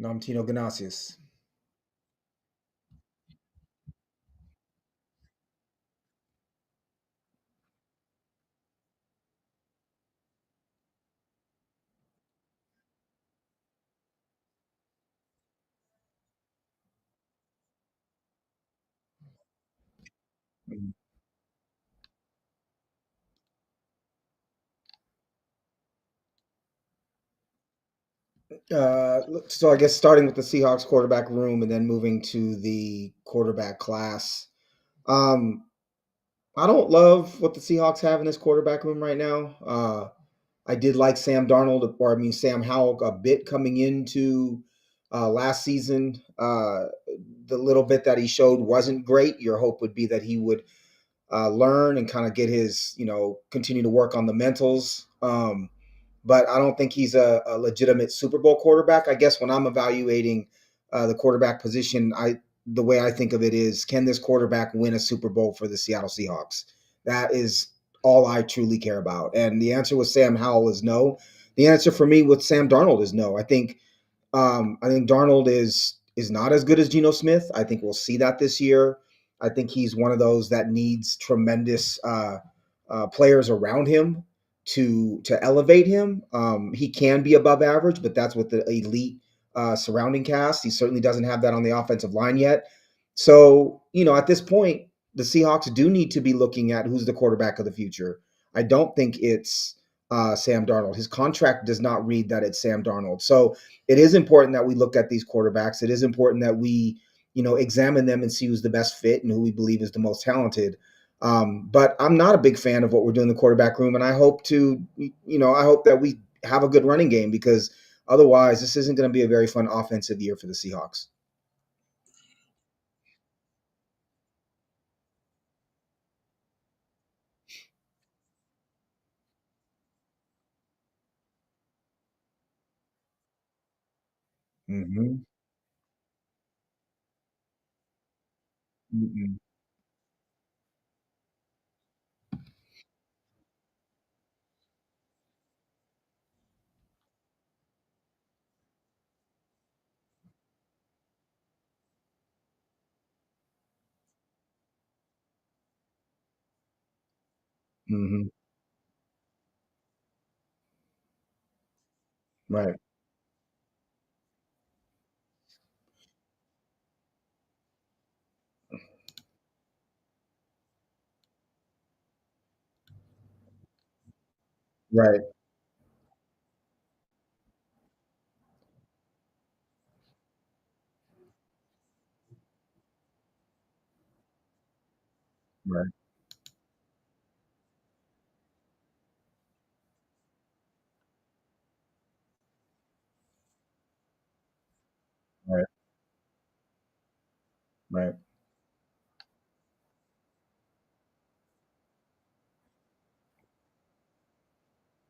I'm Tino Ganasius. So I guess starting with the Seahawks quarterback room and then moving to the quarterback class. Um, I don't love what the Seahawks have in this quarterback room right now. I did like Sam Darnold, or I mean Sam Howell, a bit coming into last season. The little bit that he showed wasn't great. Your hope would be that he would learn and kind of get his, continue to work on the mentals. But I don't think he's a legitimate Super Bowl quarterback. I guess when I'm evaluating the quarterback position, the way I think of it is, can this quarterback win a Super Bowl for the Seattle Seahawks? That is all I truly care about. And the answer with Sam Howell is no. The answer for me with Sam Darnold is no. I think Darnold is not as good as Geno Smith. I think we'll see that this year. I think he's one of those that needs tremendous players around him to elevate him. He can be above average, but that's with the elite surrounding cast. He certainly doesn't have that on the offensive line yet. So at this point, the Seahawks do need to be looking at who's the quarterback of the future. I don't think it's Sam Darnold. His contract does not read that it's Sam Darnold. So it is important that we look at these quarterbacks. It is important that we, examine them and see who's the best fit and who we believe is the most talented. But I'm not a big fan of what we're doing in the quarterback room, and I hope that we have a good running game because otherwise, this isn't going to be a very fun offensive year for the Seahawks. Mm-hmm. Mm-hmm. Mm-hmm. Right. Right. Right. Right. Right.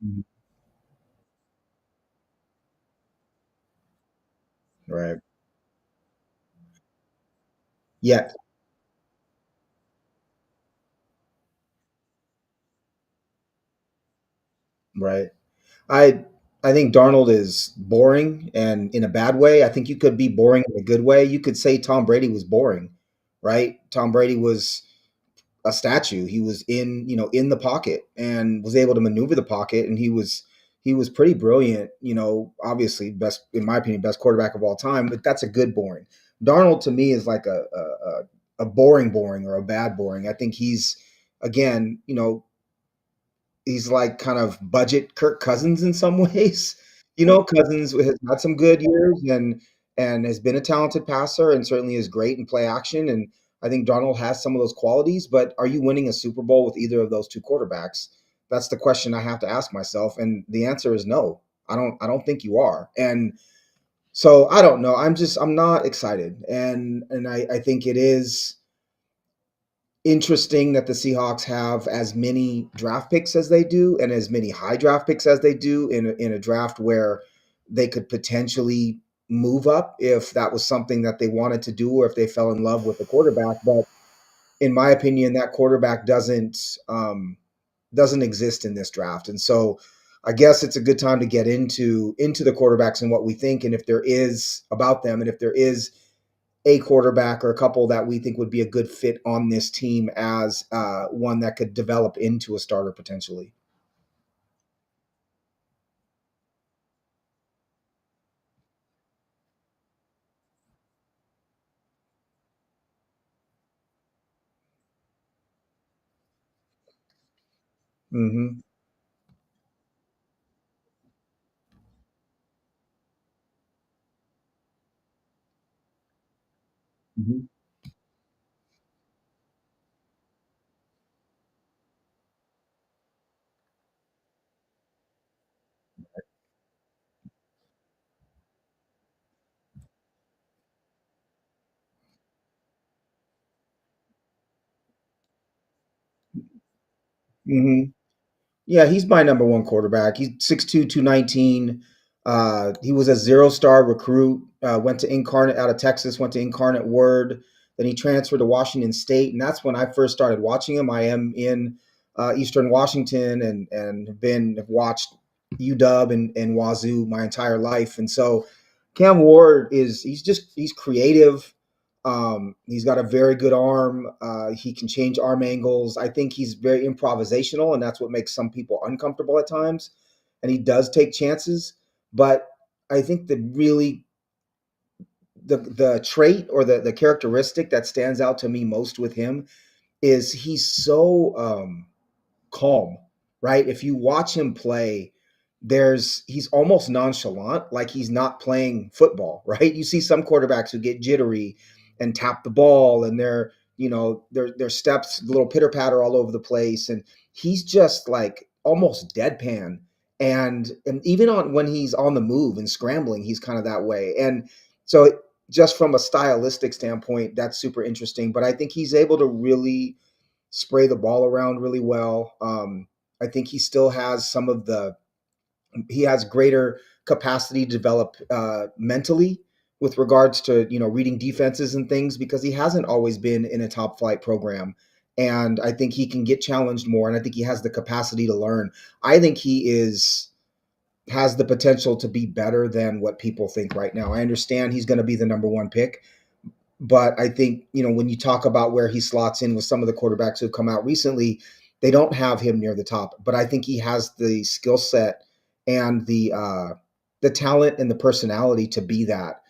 Mhm. Right. Yeah. Right. I I think Darnold is boring and in a bad way. I think you could be boring in a good way. You could say Tom Brady was boring, right? Tom Brady was a statue. He was in the pocket and was able to maneuver the pocket, and he was pretty brilliant. Obviously best in my opinion, best quarterback of all time. But that's a good boring. Darnold to me is like a boring boring or a bad boring. I think he's again, he's like kind of budget Kirk Cousins in some ways. Cousins has had some good years and has been a talented passer and certainly is great in play action. And I think Donald has some of those qualities, but are you winning a Super Bowl with either of those two quarterbacks? That's the question I have to ask myself. And the answer is no. I don't think you are. And so I don't know. I'm not excited. And I think it is interesting that the Seahawks have as many draft picks as they do and as many high draft picks as they do in a draft where they could potentially move up if that was something that they wanted to do or if they fell in love with the quarterback. But in my opinion, that quarterback doesn't exist in this draft. And so I guess it's a good time to get into the quarterbacks and what we think, and if there is about them, and if there is a quarterback or a couple that we think would be a good fit on this team as one that could develop into a starter potentially. Hmm. Hmm. Hmm. Yeah, he's my number one quarterback. He's 6'2", 219. He was a zero-star recruit, went to Incarnate out of Texas, went to Incarnate Word. Then he transferred to Washington State, and that's when I first started watching him. I am in Eastern Washington and have watched UW and Wazoo my entire life. And so Cam Ward he's creative. He's got a very good arm. He can change arm angles. I think he's very improvisational, and that's what makes some people uncomfortable at times. And he does take chances, but I think the trait or the characteristic that stands out to me most with him is he's so calm, right? If you watch him play, he's almost nonchalant, like he's not playing football, right? You see some quarterbacks who get jittery and tap the ball, and their steps, little pitter patter all over the place, and he's just like almost deadpan. And even on when he's on the move and scrambling, he's kind of that way. And so, just from a stylistic standpoint, that's super interesting. But I think he's able to really spray the ball around really well. I think he still has he has greater capacity to develop mentally with regards to reading defenses and things because he hasn't always been in a top flight program. And I think he can get challenged more, and I think he has the capacity to learn. I think he is has the potential to be better than what people think right now. I understand he's going to be the number one pick, but I think, when you talk about where he slots in with some of the quarterbacks who've come out recently, they don't have him near the top. But I think he has the skill set and the talent and the personality to be that.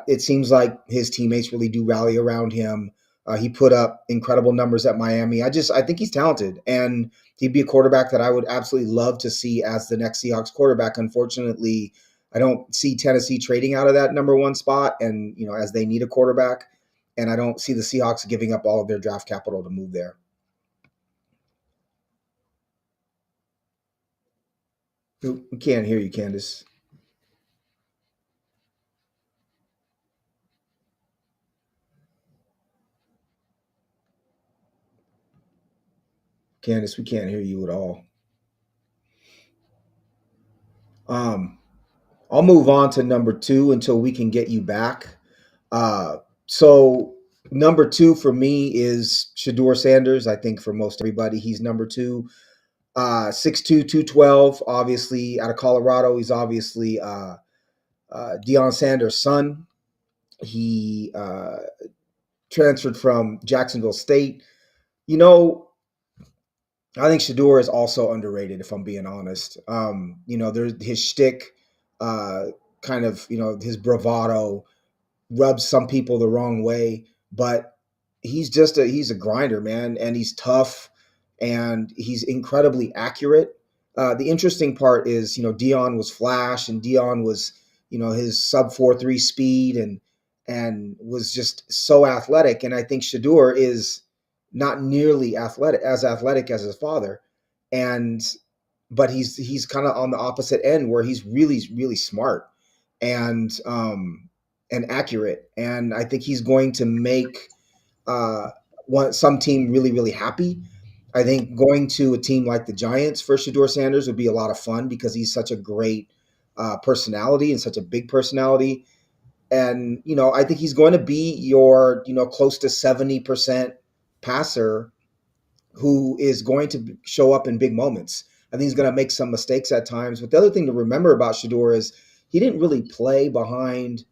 It seems like his teammates really do rally around him. He put up incredible numbers at Miami. I think he's talented, and he'd be a quarterback that I would absolutely love to see as the next Seahawks quarterback. Unfortunately, I don't see Tennessee trading out of that number one spot, and as they need a quarterback, and I don't see the Seahawks giving up all of their draft capital to move there. We can't hear you, Candace. Candace, we can't hear you at all. Um, I'll move on to number two until we can get you back. So number two for me is Shador Sanders. I think for most everybody, he's number two. 6'2", 212, obviously out of Colorado. He's obviously Deion Sanders' son. He transferred from Jacksonville State. You know, I think Shador is also underrated, if I'm being honest. There's his shtick, uh, kind of, his bravado rubs some people the wrong way, but he's a grinder, man, and he's tough and he's incredibly accurate. The interesting part is, Dion was flash, and Dion was, his sub 4.3 speed and was just so athletic. And I think Shador is not nearly athletic as his father, and but he's kind of on the opposite end where he's really really smart and and accurate, and I think he's going to make uh, some team really really happy. I think going to a team like the Giants for Shador Sanders would be a lot of fun because he's such a great personality and such a big personality. And I think he's going to be your close to 70% passer who is going to show up in big moments. I think he's going to make some mistakes at times. But the other thing to remember about Shador is he didn't really play behind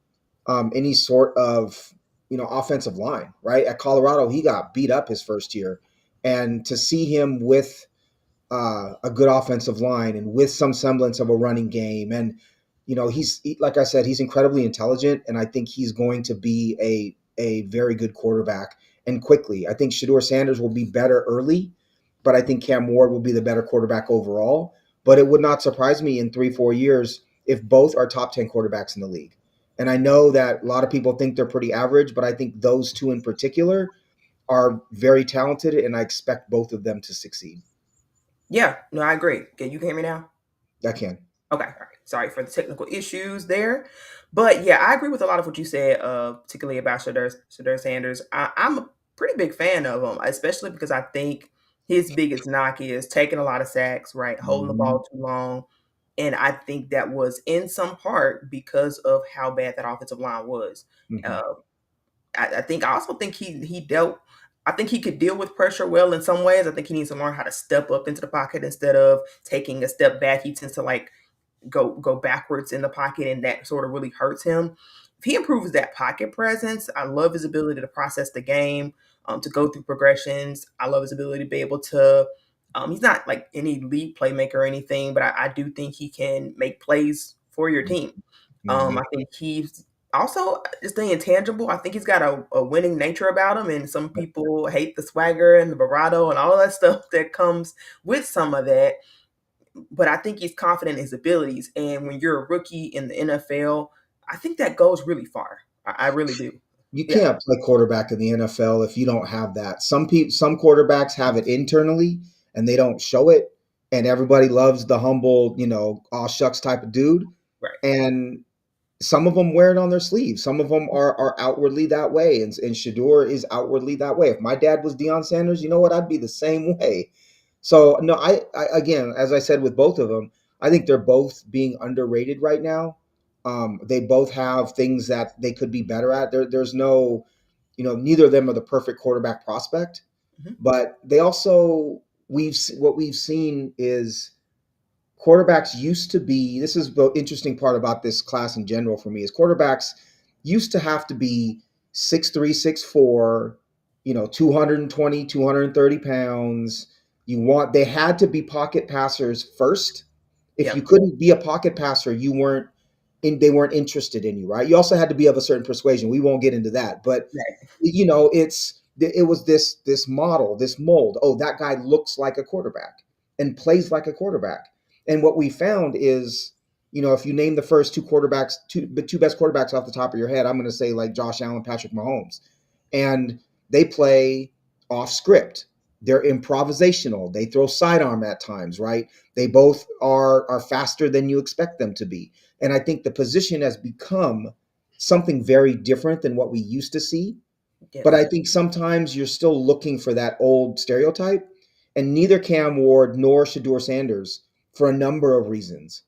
any sort of offensive line, right? At Colorado, he got beat up his first year, and to see him with a good offensive line and with some semblance of a running game, and like I said, he's incredibly intelligent, and I think he's going to be a very good quarterback and quickly. I think Shador Sanders will be better early, but I think Cam Ward will be the better quarterback overall. But it would not surprise me in 3-4 years if both are top 10 quarterbacks in the league. And I know that a lot of people think they're pretty average, but I think those two in particular are very talented, and I expect both of them to succeed. Yeah, no, I agree. Can you hear me now? I can. Okay, all right. Sorry for the technical issues there, but yeah, I agree with a lot of what you said, particularly about Shador Sanders. I'm a pretty big fan of him, especially because I think his biggest knock is taking a lot of sacks, right, holding the Mhm. ball too long, and I think that was in some part because of how bad that offensive line was. Mhm. Uh, I also think he dealt. I think he could deal with pressure well in some ways. I think he needs to learn how to step up into the pocket instead of taking a step back. He tends to like go backwards in the pocket, and that sort of really hurts him. If he improves that pocket presence, I love his ability to process the game, to go through progressions. I love his ability to be able to. He's not like any elite playmaker or anything, but I do think he can make plays for your team. Mhm. I think he's also just the intangible. I think he's got a winning nature about him, and some people hate the swagger and the bravado and all of that stuff that comes with some of that, but I think he's confident in his abilities. And when you're a rookie in the NFL, I think that goes really far. I really do. You Yeah. can't play quarterback in the NFL if you don't have that. Some quarterbacks have it internally and they don't show it, and everybody loves the humble, aw shucks type of dude. Right. And some of them wear it on their sleeve. Some of them are outwardly that way, and Shador is outwardly that way. If my dad was Deion Sanders, you know what? I'd be the same way. So no, I again, as I said with both of them, I think they're both being underrated right now. They both have things that they could be better at. There's no, neither of them are the perfect quarterback prospect, Mhm. but they also what we've seen is quarterbacks used to be, this is the interesting part about this class in general for me, is quarterbacks used to have to be 6'3", 6'4", 220, 230 pounds. They had to be pocket passers first. If you Yep. couldn't be a pocket passer, they weren't interested in you, right? You also had to be of a certain persuasion. We won't get into that, but Right. it was this model, this mold. Oh, that guy looks like a quarterback and plays like a quarterback. And what we found is, if you name the first two best quarterbacks off the top of your head, I'm going to say like Josh Allen, Patrick Mahomes, and they play off script. They're improvisational. They throw sidearm at times, right? They both are faster than you expect them to be. And I think the position has become something very different than what we used to see. But I Yes. think sometimes you're still looking for that old stereotype, and neither Cam Ward nor Shador Sanders, for a number of reasons,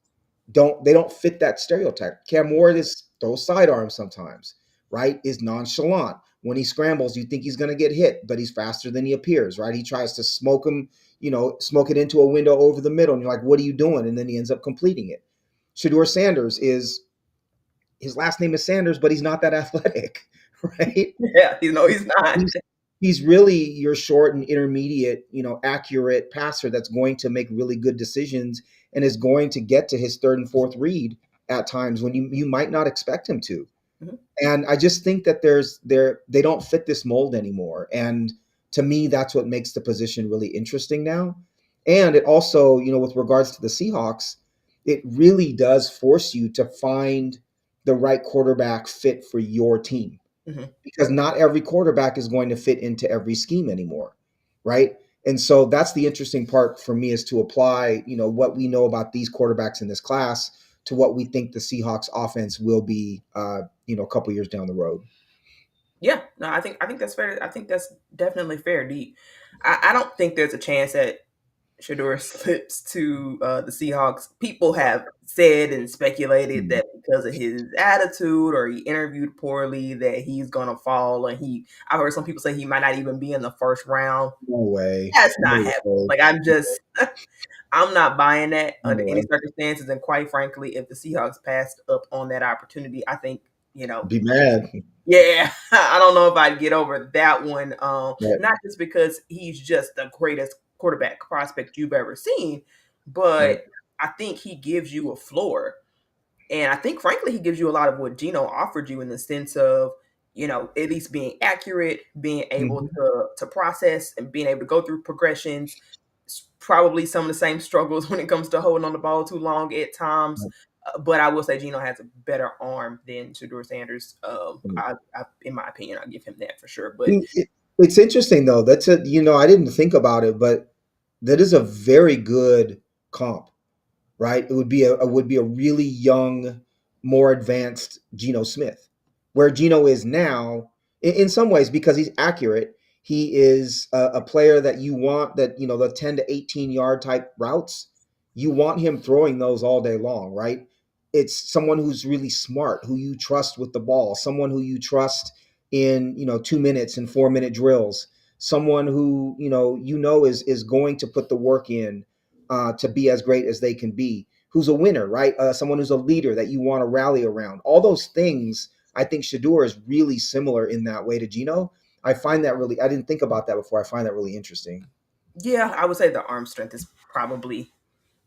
don't fit that stereotype. Cam Ward is throws sidearms sometimes, right? Is nonchalant. When he scrambles, you think he's going to get hit, but he's faster than he appears, right? He tries to smoke it into a window over the middle, and you're like, what are you doing? And then he ends up completing it. Shador Sanders is his last name is Sanders, but he's not that athletic, right? Yeah. You know, he's not. He's he's really your short and intermediate, accurate passer that's going to make really good decisions and is going to get to his third and fourth read at times when you might not expect him to. Mhm. And I just think that they don't fit this mold anymore. And to me, that's what makes the position really interesting now. And it also, with regards to the Seahawks, it really does force you to find the right quarterback fit for your team, Mhm. because not every quarterback is going to fit into every scheme anymore, right? And so that's the interesting part for me, is to apply, what we know about these quarterbacks in this class to what we think the Seahawks offense will be, a couple years down the road. Yeah. No, I think that's fair. I think that's definitely fair. I don't think there's a chance that Shador slips to the Seahawks. People have said and speculated Mm, that because of his attitude or he interviewed poorly that he's gonna fall. And I've heard some people say he might not even be in the first round. no way. That's not No happening. way. Like I'm just I'm not buying that under any Anyway, circumstances. And quite frankly, if the Seahawks passed up on that opportunity, I think, you know, be mad. yeah, I don't know if I'd get over that one. Right. Not just because he's just the greatest quarterback prospect you've ever seen, Right. but I think he gives you a floor. And I think, frankly, he gives you a lot of what Gino offered you in the sense of, at least being accurate, being able Mhm. to process and being able to go through progressions. Probably some of the same struggles when it comes to holding on the ball too long at times. But I will say Gino has a better arm than Shador Sanders. Right. In my opinion, I'll give him that for sure. But It's interesting though. That's a I didn't think about it, but that is a very good comp, right? It would be a really young, more advanced Geno Smith, where Geno is now. In some ways, because he's accurate, he is a player that you want, that the 10 to 18 yard type routes. You want him throwing those all day long, right? It's someone who's really smart, who you trust with the ball, someone who you trust in 2 minutes and 4 minute drills, someone who is going to put the work in to be as great as they can be, who's a winner, right? Someone who's a leader that you want to rally around. All those things, I think Shador is really similar in that way to Gino. I didn't think about that before. I find that really interesting. yeah, I would say the arm strength is probably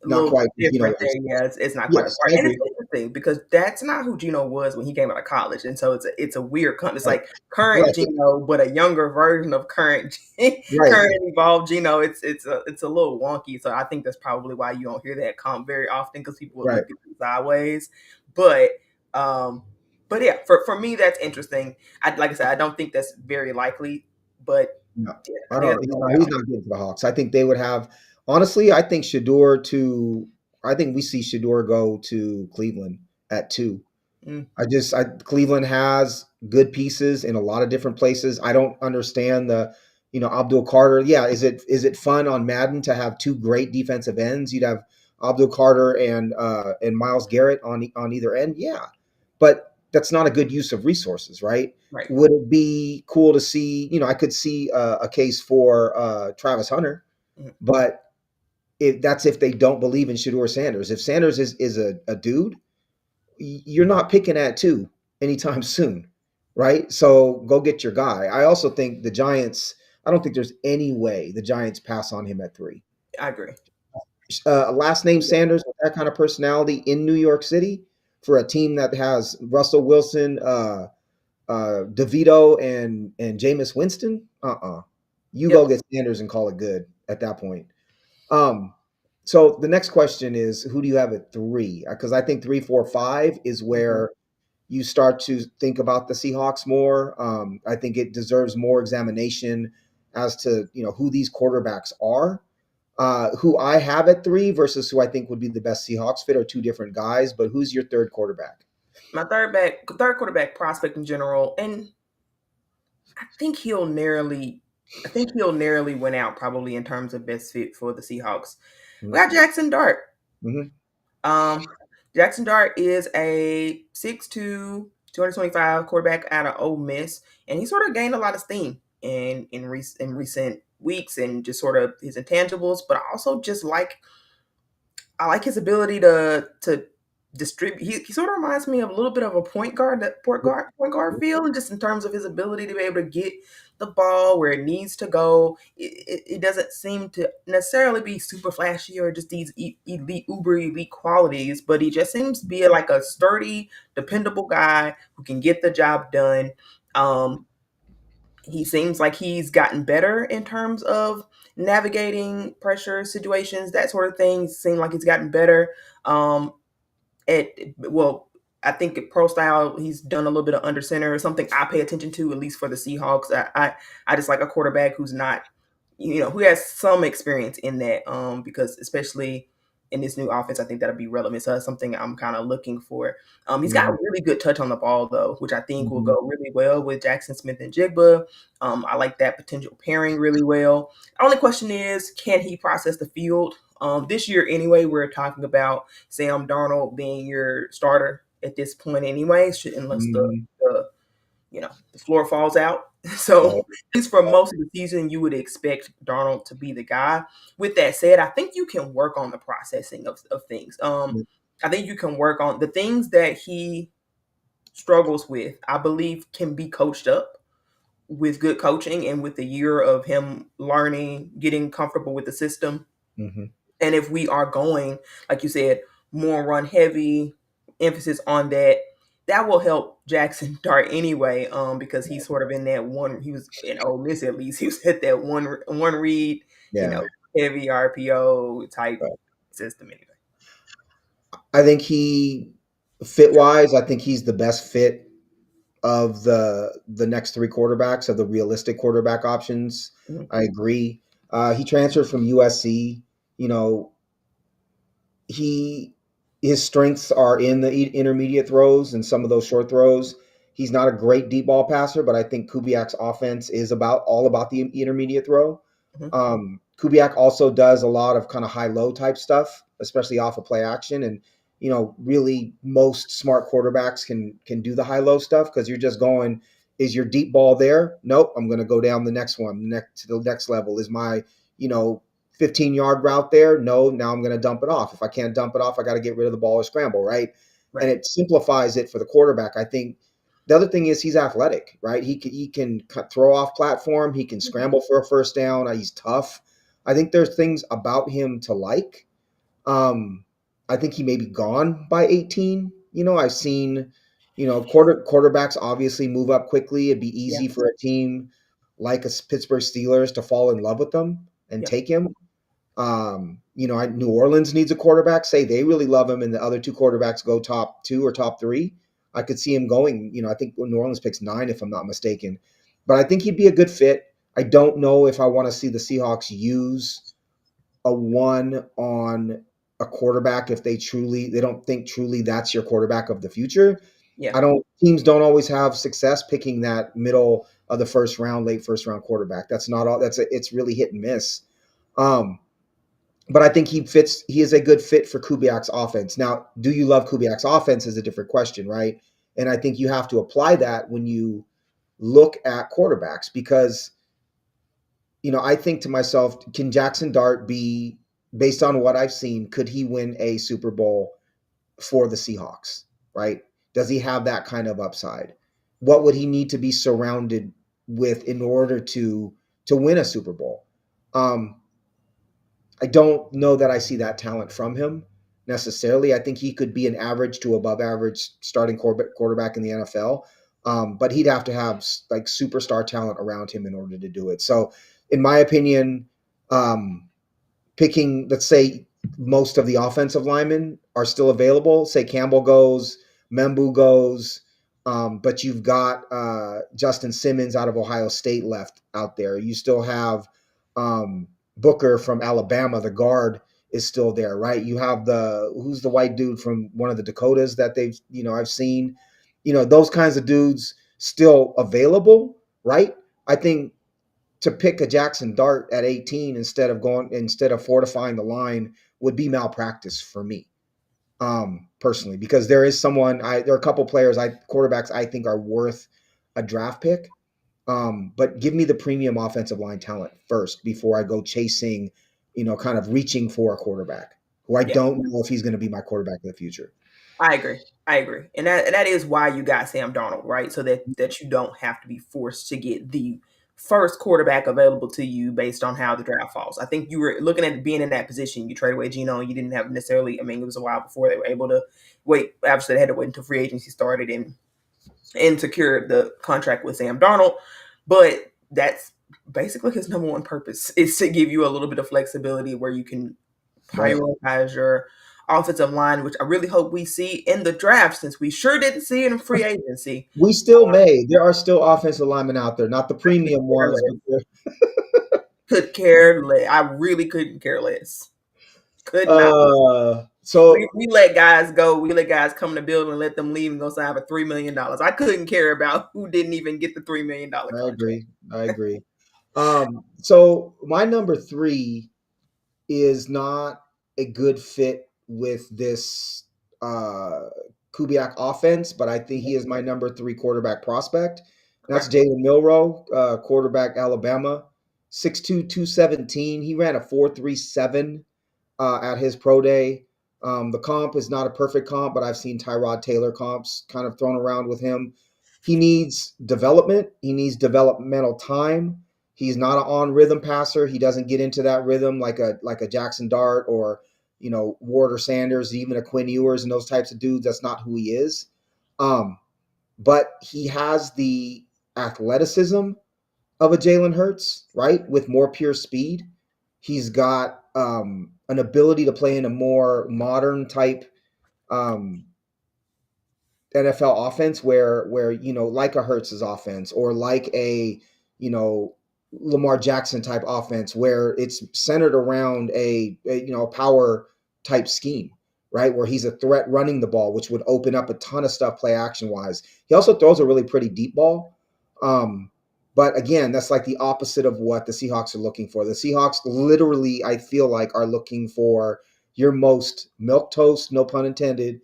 a Not little quite, different there. Yeah, it's not quite as yes, far, I and it's agree. interesting because that's not who Gino was when he came out of college, and so it's a weird. It's Right, like current right, Gino, but a younger version of current right, current evolved Gino. It's a little wonky, so I think that's probably why you don't hear that comp very often because people would right. look at you sideways. But um, but yeah, for me that's interesting. Like I said, I don't think that's very likely, but No, yeah, I I think don't. that's a long way He's off. not getting to the Hawks. I think they would have. Honestly, I think Shador to. I think we see Shador go to Cleveland at 2. Mm, Cleveland has good pieces in a lot of different places. I don't understand Abdul Carter. Yeah, is it fun on Madden to have two great defensive ends? You'd have Abdul Carter and Miles Garrett on either end. Yeah, but that's not a good use of resources, right? right. Would it be cool to see? I could see a case for Travis Hunter, Mhm. but if they don't believe in Shador Sanders. If Sanders is a dude, you're not picking at 2 anytime soon, right? So go get your guy. I also think the Giants. I don't think there's any way the Giants pass on him at 3. I agree. Last name Sanders with that kind of personality in New York City for a team that has Russell Wilson, DeVito, and Jameis Winston. You Yep. go get Sanders and call it good at that point. Um, so the next question is, who do you have at 3? Because I think 3, 4, 5 is Mhm. where you start to think about the Seahawks more. I think it deserves more examination as to who these quarterbacks are. Who I have at 3 versus who I think would be the best Seahawks fit are two different guys. But who's your third quarterback? My third quarterback prospect in general, and I think he'll narrowly, I think he'll narrowly win out probably in terms of best fit for the Seahawks. We got Jackson Dart. Mm-hmm. Um, Jackson Dart is a 6'2", 225 quarterback out of Ole Miss, and he sort of gained a lot of steam in recent weeks and just sort of his intangibles, but I also just I like his ability to distribute. He sort of reminds me of a little bit of a point guard feel, and just in terms of his ability to be able to get the ball where it needs to go. It doesn't seem to necessarily be super flashy or just these elite, uber elite qualities, but he just seems to be like a sturdy, dependable guy who can get the job done. Um, he seems like he's gotten better in terms of navigating pressure situations, that sort of thing. Seem like he's gotten better. Um, well, I think at pro style he's done a little bit of under center, something I pay attention to, at least for the Seahawks. I just like a quarterback who's not, who has some experience in that. Because especially in this new offense, I think that'll be relevant. So that's something I'm kind of looking for. He's got Mm-hmm. a really good touch on the ball though, which I think will Mm-hmm. go really well with Jackson Smith and Jigba. I like that potential pairing really well. Only question is, can he process the field? This year anyway, we're talking about Sam Darnold being your starter at this point anyway, unless Mm-hmm. the the floor falls out. So, Oh, at least for most of the season, you would expect Darnold to be the guy. With that said, I think you can work on the processing of things. I think you can work on the things that he struggles with, I believe can be coached up with good coaching and with the year of him learning, getting comfortable with the system. mhm. And if we are going, like you said, more run heavy, emphasis on that, that will help Jackson Dart anyway, because he's sort of in that one. He was in Ole Miss at least. He was at that one read, you Yeah. know, heavy RPO type Right. system anyway. I think he fit wise, I think he's the best fit of the next three quarterbacks of the realistic quarterback options. Mhm, I agree. He transferred from USC. You know, he his strengths are in the intermediate throws and some of those short throws. He's not a great deep ball passer, but I think Kubiak's offense is about all about the intermediate throw. mhm, Kubiak also does a lot of kind of high low type stuff, especially off of play action. And really most smart quarterbacks can do the high low stuff because you're just going, is your deep ball there? Nope, I'm going to go down the next one, next to the next level. Is my you know 15-yard route there? No, now I'm going to dump it off. If I can't dump it off, I got to get rid of the ball or scramble, right? And right. it simplifies it for the quarterback. I think the other thing is he's athletic, right? He can throw off platform. He can Mhm, scramble for a first down. He's tough. I think there's things about him to like. Um, I think he may be gone by 18. I've seen, quarterbacks obviously move up quickly. It'd be yeah, easy for a team like a Pittsburgh Steelers to fall in love with them and yeah, take him. New Orleans needs a quarterback. Say they really love him, and the other two quarterbacks go top two or top three. I could see him going. I think New Orleans picks 9, if I'm not mistaken. But I think he'd be a good fit. I don't know if I want to see the Seahawks use a one on a quarterback if they don't think truly that's your quarterback of the future. yeah, I don't Teams don't always have success picking that middle of the first round, late first round quarterback. That's not all it's really hit and miss. Um, but I think he is a good fit for Kubiak's offense. Now, do you love Kubiak's offense is a different question, right? And I think you have to apply that when you look at quarterbacks because I think to myself, can Jackson Dart be, based on what I've seen, could he win a Super Bowl for the Seahawks, right? Does he have that kind of upside? What would he need to be surrounded with in order to win a Super Bowl? Um, I don't know that I see that talent from him necessarily. I think he could be an average to above average starting quarterback in the NFL, but he'd have to have like superstar talent around him in order to do it. So, in my opinion, um, picking, let's say, most of the offensive linemen are still available. Say Campbell goes, Membu goes, but you've got Justin Simmons out of Ohio State left out there. You still have um, Booker from Alabama, the guard is still there, right? You have who's the white dude from one of the Dakotas that I've seen, those kinds of dudes still available, right? I think to pick a Jackson Dart at 18 instead of fortifying the line would be malpractice for me, personally, because there are a couple players quarterbacks I think are worth a draft pick. But give me the premium offensive line talent first before I go chasing, kind of reaching for a quarterback who I yeah. don't know if he's going to be my quarterback in the future. I agree. I agree. And that is why you got Sam Darnold, right? So that you don't have to be forced to get the first quarterback available to you based on how the draft falls. I think you were looking at being in that position. You trade away Geno, and you didn't have necessarily. I mean, it was a while before they were able to wait. Obviously, they had to wait until free agency started and secure the contract with Sam Darnold. But that's basically his number one purpose is to give you a little bit of flexibility where you can Right. prioritize your offensive line, which I really hope we see in the draft, since we sure didn't see it in free agency. We still may. There are still offensive linemen out there, not the I could premium care ones, but less. Could care less. I really couldn't care less. Could not. so We let guys go. We let guys come in the building and let them leave and go sign for $3 million. I couldn't care about who didn't even get the $3 million I contract. agree. I agree. So my number 3 is not a good fit with this uh Kubiak offense, but I think he is my number 3 quarterback prospect. Okay. That's Jalen Milroe, quarterback, Alabama, 6'2", 217. He ran a 4.37 at his pro day. The comp is not a perfect comp, but I've seen Tyrod Taylor comps kind of thrown around with him. He needs development. He needs developmental time. He's not an on rhythm passer. He doesn't get into that rhythm like a Jackson Dart or Ward or Sanders, even a Quinn Ewers and those types of dudes. That's not who he is. Um, but he has the athleticism of a Jalen Hurts, right? With more pure speed. He's got an ability to play in a more modern type um, NFL offense where like a Hurts's offense or like a you know Lamar Jackson type offense where it's centered around a power type scheme, right? Where he's a threat running the ball, which would open up a ton of stuff play action wise. He also throws a really pretty deep ball. Um, but again, that's like the opposite of what the Seahawks are looking for. The Seahawks literally, I feel like, are looking for your most milk toast, no pun intended,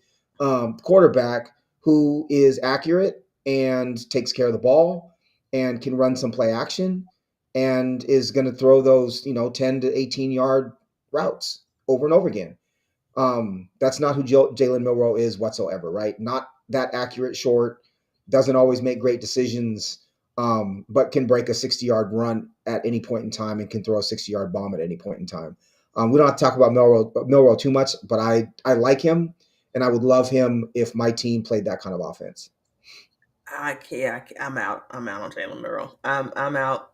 quarterback who is accurate and takes care of the ball and can run some play action and is going to throw those 10 to 18 yard routes over and over again. That's not who Jalen Milroe is whatsoever, right? Not that accurate short, doesn't always make great decisions, but can break a 60-yard run at any point in time and can throw a 60-yard bomb at any point in time. We don't have to talk about Milroe too much, but I like him, and I would love him if my team played that kind of offense. I'm out. I'm out on Jalen Murrow. I'm out.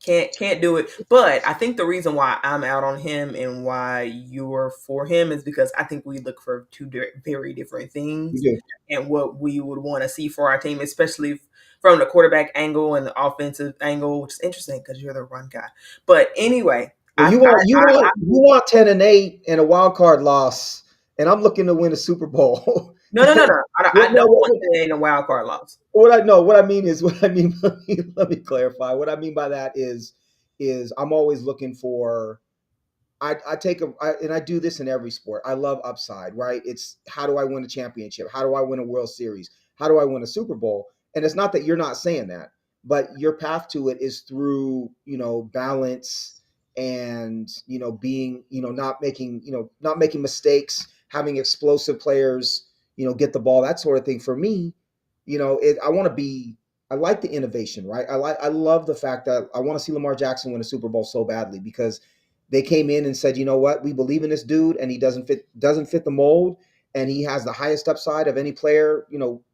Can't do it. But I think the reason why I'm out on him and why you're for him is because I think we look for two very different You things do. and what we would want to see for our team, especially from the quarterback angle and the offensive angle, which is interesting because you're the run guy. But anyway, Well, you want 10-8 and a wild card loss, and I'm looking to win a Super Bowl. no. I No, don't want to in a wild card loss. what I know, what I mean is, what I mean. Let me clarify. What I mean by that is I'm always looking for. And I do this in every sport. I love upside, right? It's how do I win a championship? How do I win a World Series? How do I win a Super Bowl? And it's not that you're not saying that, but your path to it is through, balance and, being, not making mistakes, having explosive players, get the ball, that sort of thing. For me, I want to be, I like the innovation, right? I love the fact that I want to see Lamar Jackson win a Super Bowl so badly because they came in and said, you know what, we believe in this dude, and he doesn't fit the mold, and he has the highest upside of any player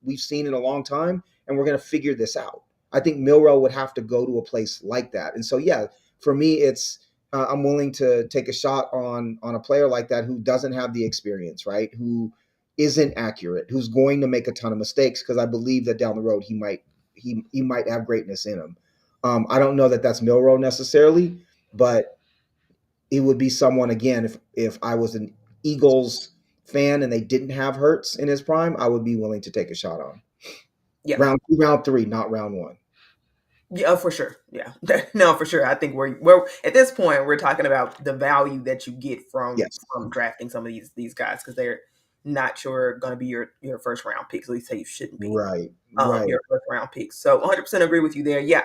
we've seen in a long time, and we're going to figure this out. I think Milroe would have to go to a place like that, and so yeah, for me, it's I'm willing to take a shot on a player like that who doesn't have the experience, right? Who isn't accurate, who's going to make a ton of mistakes because I believe that down the road he might have greatness in him. I don't know that that's Milroe necessarily, but it would be someone again if I was an Eagles fan and they didn't have Hurts in his prime, I would be willing to take a shot on Yeah. round 3, not round 1. Yeah, for sure. Yeah, no, for sure. I think we're at this point we're talking about the value that you get from Yes, drafting some of these guys because they're not sure going to be your first round picks. At least say you shouldn't be right, right, your first round picks. So 100% agree with you there. Yeah,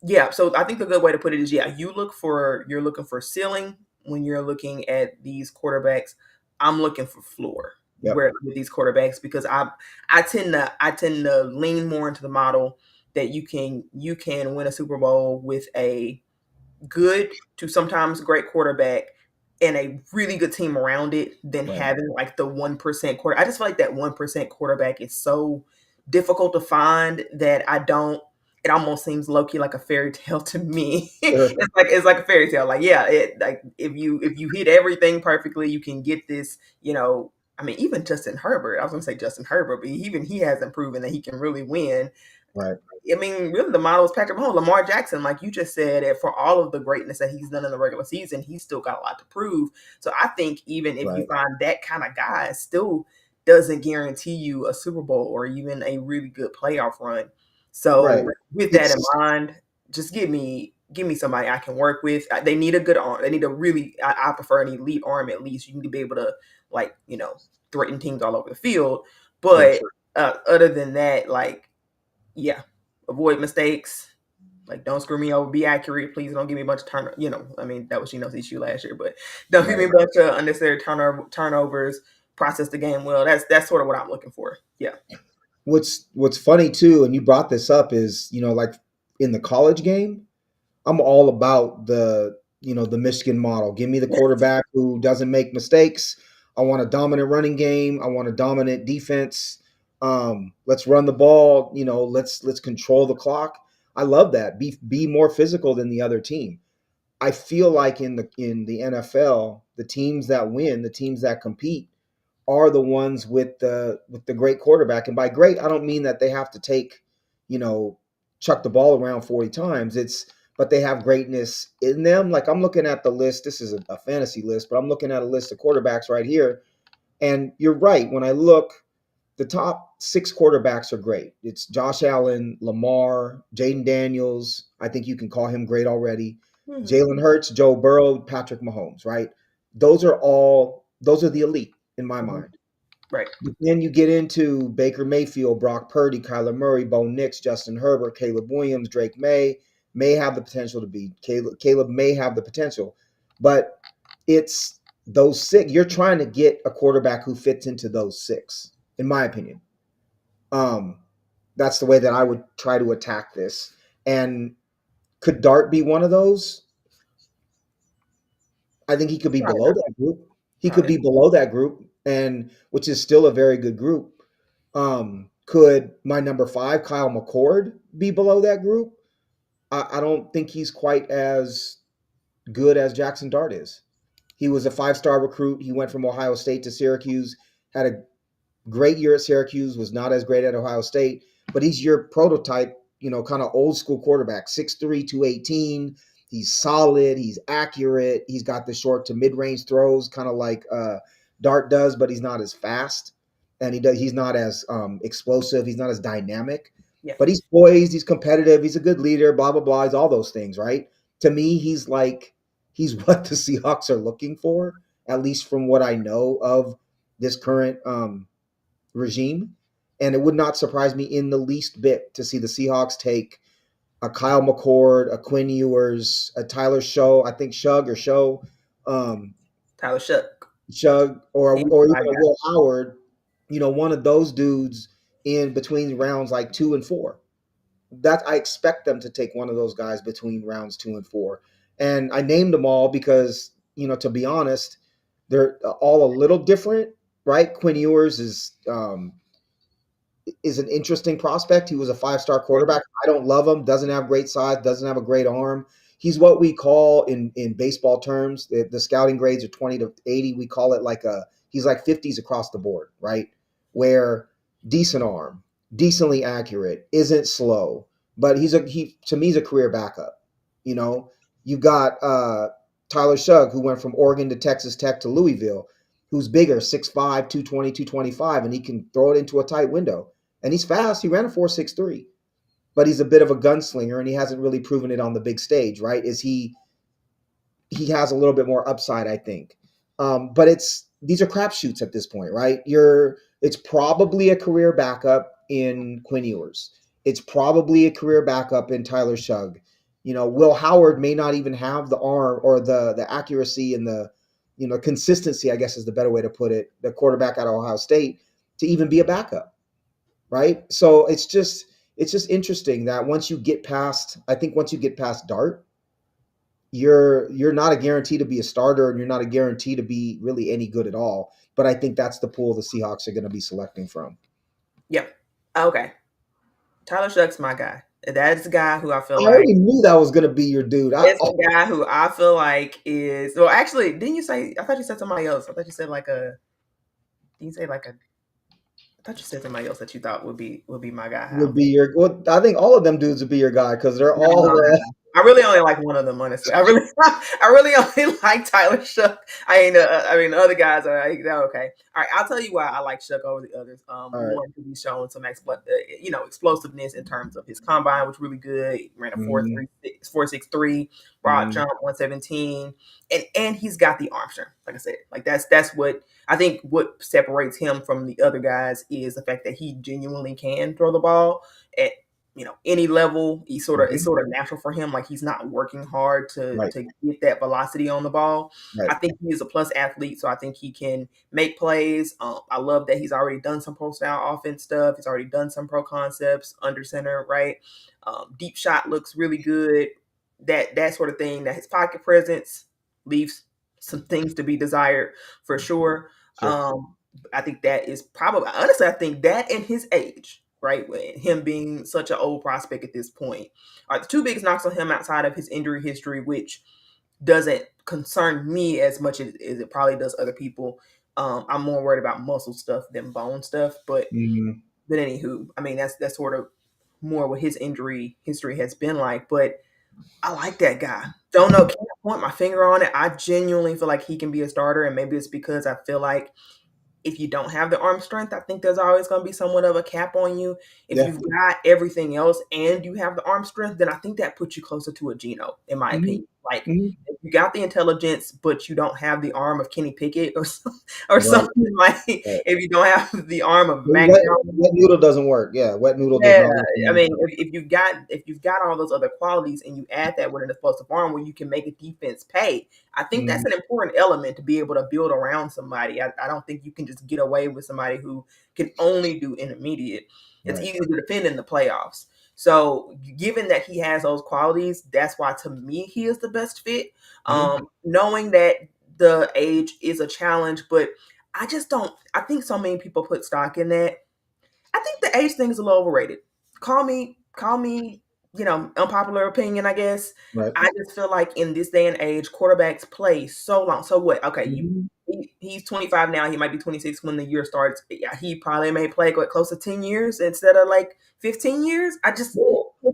yeah. So I think the good way to put it is yeah, you're looking for ceiling when you're looking at these quarterbacks. I'm looking for floor yep, where with these quarterbacks because I tend to lean more into the model that you can win a Super Bowl with a good to sometimes great quarterback and a really good team around it than right, having like the 1% quarter. I just feel like that 1% quarterback is so difficult to find that I don't. It almost seems low key like a fairy tale to me. sure, It's like a fairy tale. Like yeah, like if you hit everything perfectly, you can get this. I mean, even Justin Herbert. I was gonna say Justin Herbert, but even he hasn't proven that he can really win. right, I mean, really, the model is Patrick Mahomes. Lamar Jackson, like you just said, for all of the greatness that he's done in the regular season, he's still got a lot to prove. So I think even if you right, find that kind of guy, it still doesn't guarantee you a Super Bowl or even a really good playoff run. right. So with that in It's mind, just give me somebody I can work with. They need a good arm. They need a really. I prefer an elite arm at least. You need to be able to like threaten teams all over the field. sure, But other than that, like yeah. avoid mistakes. Like, don't screw me over. Be accurate, please. Don't give me a bunch of turn. You know, I mean, that was Chino's issue last year, but don't give me Right. a bunch of unnecessary turnovers. Process the game well. That's sort of what I'm looking for. Yeah. What's funny too, and you brought this up, is like in the college game, I'm all about the Michigan model. Give me the quarterback who doesn't make mistakes. I want a dominant running game. I want a dominant defense. Let's run the ball. Let's control the clock. I love that. Be more physical than the other team. I feel like in the NFL, the teams that win, the teams that compete, are the ones with the great quarterback. And by great, I don't mean that they have to you know, chuck the ball around 40 times. But they have greatness in them. Like, I'm looking at the list. This is a fantasy list, but I'm looking at a list of quarterbacks right here. And you're right. When I look, the top six quarterbacks are great. It's Josh Allen, Lamar, Jaden Daniels. I think you can call him great already. Mm-hmm. Jalen Hurts, Joe Burrow, Patrick Mahomes, right? Those are the elite in my Mm-hmm. mind. Right. But then you get into Baker Mayfield, Brock Purdy, Kyler Murray, Bo Nix, Justin Herbert, Caleb Williams, Drake may have the potential to be. Caleb may have the potential, but it's those six. You're trying to get a quarterback who fits into those six, in my opinion. Um, that's the way that I would try to attack this. And could Dart be one of those? I think he could be Probably below not. that group. He could Probably be not. below that group, and which is still a very good group. Could my number five, Kyle McCord, be below that group? I don't think he's quite as good as Jackson Dart is. He was a five-star recruit. He went from Ohio State to Syracuse, had a great year at Syracuse, was not as great at Ohio State, but he's your prototype, kind of old school quarterback, 6'3", 218. He's solid. He's accurate. He's got the short to mid-range throws, kind of like Dart does, but he's not as fast. And he's not as explosive. He's not as dynamic. Yeah. But he's poised. He's competitive. He's a good leader, blah, blah, blah. He's all those things, right? To me, he's what the Seahawks are looking for, at least from what I know of this current regime. And it would not surprise me in the least bit to see the Seahawks take a Kyle McCord, a Quinn Ewers, a Tyler Show, I think Shug or Show, um, Tyler Shuck. Shug, or He's or even my a guy. Will Howard, one of those dudes in between rounds like 2 and 4. That I expect them to take one of those guys between rounds 2 and 4. And I named them all because, to be honest, they're all a little different, right? Quinn Ewers is an interesting prospect. He was a five-star quarterback. I don't love him. Doesn't have great size. Doesn't have a great arm. He's what we call in baseball terms. The scouting grades are 20 to 80. We call it he's like 50s across the board, right? Where decent arm, decently accurate, isn't slow, but he to me he's a career backup. You know, you got Tyler Shug, who went from Oregon to Texas Tech to Louisville, who's bigger, 6'5", 220, 225, and he can throw it into a tight window. And he's fast. He ran a 4.63, but he's a bit of a gunslinger, and he hasn't really proven it on the big stage, right? He has a little bit more upside, I think. But these are crapshoots at this point, right? It's probably a career backup in Quinn Ewers. It's probably a career backup in Tyler Shug. Will Howard may not even have the arm or the accuracy and the consistency, I guess is the better way to put it, the quarterback out of Ohio State, to even be a backup, right? So it's just interesting that once you get past Dart, you're not a guarantee to be a starter, and you're not a guarantee to be really any good at all. But I think that's the pool the Seahawks are going to be selecting from. Yep. Okay. Tyler Shuck's my guy. That's the guy who I feel I like already knew that was going to be your dude. it's the guy who I feel like is well. Actually, didn't you say? I thought you said somebody else. I thought you said like a. Did you say like a? I thought you said somebody else that you thought would be my guy. Would be your. Well, I think all of them dudes would be your guy because they're No, all. no, no. I really only like one of them, honestly. I really only like Tyler Shuck. I mean, the other guys are they're okay. All right, I'll tell you why I like Shuck over the others. All right. One, because he's shown some explosiveness in terms of his combine, which really good. He ran a Mm-hmm. 4.63, broad Mm-hmm. jump 117, and he's got the arm strength. Like I said, like that's what I think. What separates him from the other guys is the fact that he genuinely can throw the ball. any level. It's Mhm. sort of natural for him. Like he's not working hard to Right, to get that velocity on the ball. I right. think he is a plus athlete, so I think he can make plays. I love that he's already done some pro style offense stuff. He's already done some pro concepts under center, right? Deep shot looks really good. That sort of thing. That his pocket presence leaves some things to be desired for sure. Sure. Um, I think that is probably honestly. I think that and his age, right, with him being such an old prospect at this point, are the two biggest knocks on him outside of his injury history, which doesn't concern me as much as it probably does other people. I'm more worried about muscle stuff than bone stuff, Mhm. but anywho, I mean that's sort of more what his injury history has been like. But I like that guy. Don't know, can't point my finger on it. I genuinely feel like he can be a starter, and maybe it's because I feel like if you don't have the arm strength, I think there's always going to be somewhat of a cap on you. If Yeah. you've got everything else and you have the arm strength, then I think that puts you closer to a Geno, in my Mhm. opinion. Like Mhm. if you got the intelligence, but you don't have the arm of Kenny Pickett or Right, something like right. if you don't have the arm of Well, Mac Jones. wet noodle doesn't work. Yeah, wet noodle does Yeah, not work for I me. mean, if you've got all those other qualities and you add that with an explosive arm where you can make a defense pay, I think that's Mhm. an important element to be able to build around somebody. I don't think you can just get away with somebody who can only do intermediate. It's Right. easy to defend in the playoffs. So, given that he has those qualities, that's why to me he is the best fit. Mhm. Knowing that the age is a challenge, but I just don't. I think so many people put stock in that. I think the age thing is a little overrated. Call me, unpopular opinion, I guess. Right. I just feel like in this day and age, quarterbacks play so long. So what? Okay, Mhm. he's 25 now. He might be 26 when the year starts. Yeah, he probably may play what, close to 10 years instead of like 15 years. I just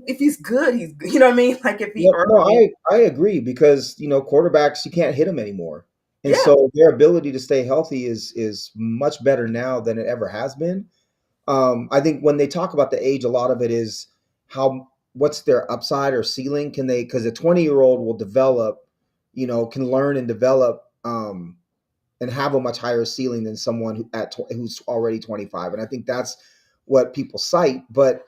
if he's good, he's good. You know what I mean? Like if he Yep. earned No, it. I agree because, quarterbacks, you can't hit them anymore. And Yeah. so their ability to stay healthy is much better now than it ever has been. I think when they talk about the age, a lot of it is what's their upside or ceiling? Can they, because a 20-year-old will develop, can learn and develop and have a much higher ceiling than someone who's already 25. And I think that's what people cite. But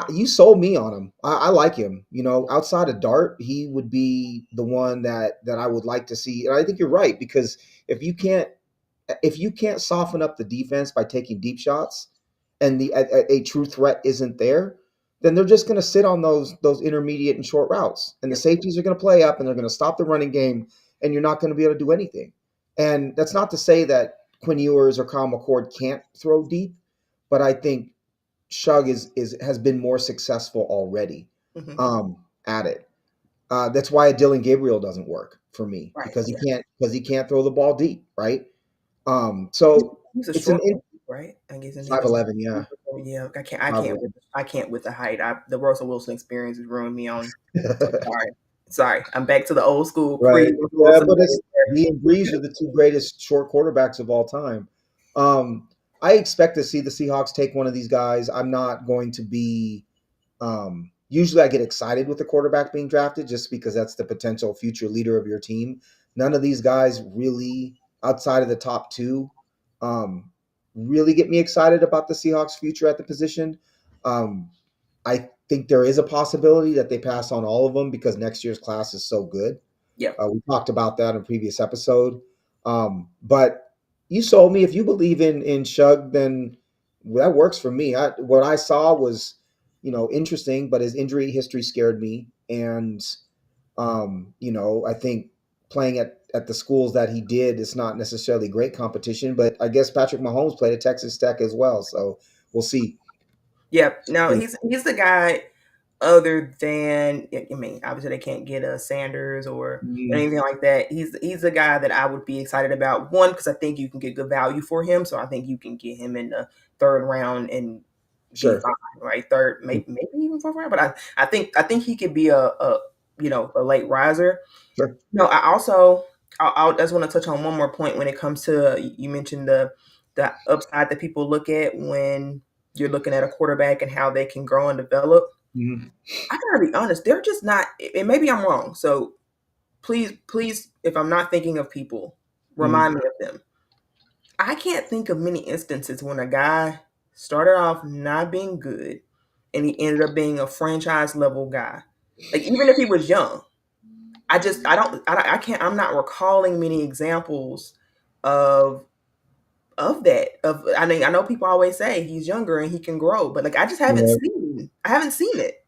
you sold me on him. I like him. Outside of Dart, he would be the one that I would like to see. And I think you're right because if you can't if you can't soften up the defense by taking deep shots, and a true threat isn't there, then they're just going to sit on those intermediate and short routes, and the Yep. safeties are going to play up, and they're going to stop the running game, and you're not going to be able to do anything. And that's not to say that Quinn Ewers or Kyle McCord can't throw deep, but I think Shug is has been more successful already Hmm. at it. That's why Dylan Gabriel doesn't work for me Right. because he Yeah. can't throw the ball deep, right? He's, So he's a it's an short one, right? I guess and he was 5'11", yeah, yeah. I can't 5'11". with the height. The Russell Wilson experience has ruined me on. I'm sorry. Sorry. I'm back to the old school pre Right. Russell Yeah, Wilson but it's days he and Breeze are the two greatest short quarterbacks of all time. Um, I expect to see the Seahawks take one of these guys. I'm not going to be usually I get excited with the quarterback being drafted just because that's the potential future leader of your team. None of these guys really, outside of the top two, um, really get me excited about the Seahawks' future at the position. Um, I think there is a possibility that they pass on all of them because next year's class is so good. Yeah. We talked about that in a previous episode. But you sold me. If you believe in Shug, then that works for me. What I saw was, interesting, but his injury history scared me. And, I think playing at the schools that he did is not necessarily great competition, but I guess Patrick Mahomes played at Texas Tech as well. So we'll see. Yeah. No, he's the guy other than I mean, obviously they can't get a Sanders or Mm, anything like that. He's the guy that I would be excited about. One, because I think you can get good value for him. So I think you can get him in the third round and be sure. fine, right? Third, maybe even fourth round. But I think he could be a late riser. Sure. No, I also I just want to touch on one more point when it comes to you mentioned the upside that people look at when you're looking at a quarterback and how they can grow and develop. Mhm. I gotta be honest, they're just not, and maybe I'm wrong. So please, if I'm not thinking of people, remind Mhm. me of them. I can't think of many instances when a guy started off not being good, and he ended up being a franchise level guy. Like even if he was young, I can't, I'm not recalling many examples of that. Of I mean, I know people always say he's younger and he can grow, but like Yeah. I haven't seen it.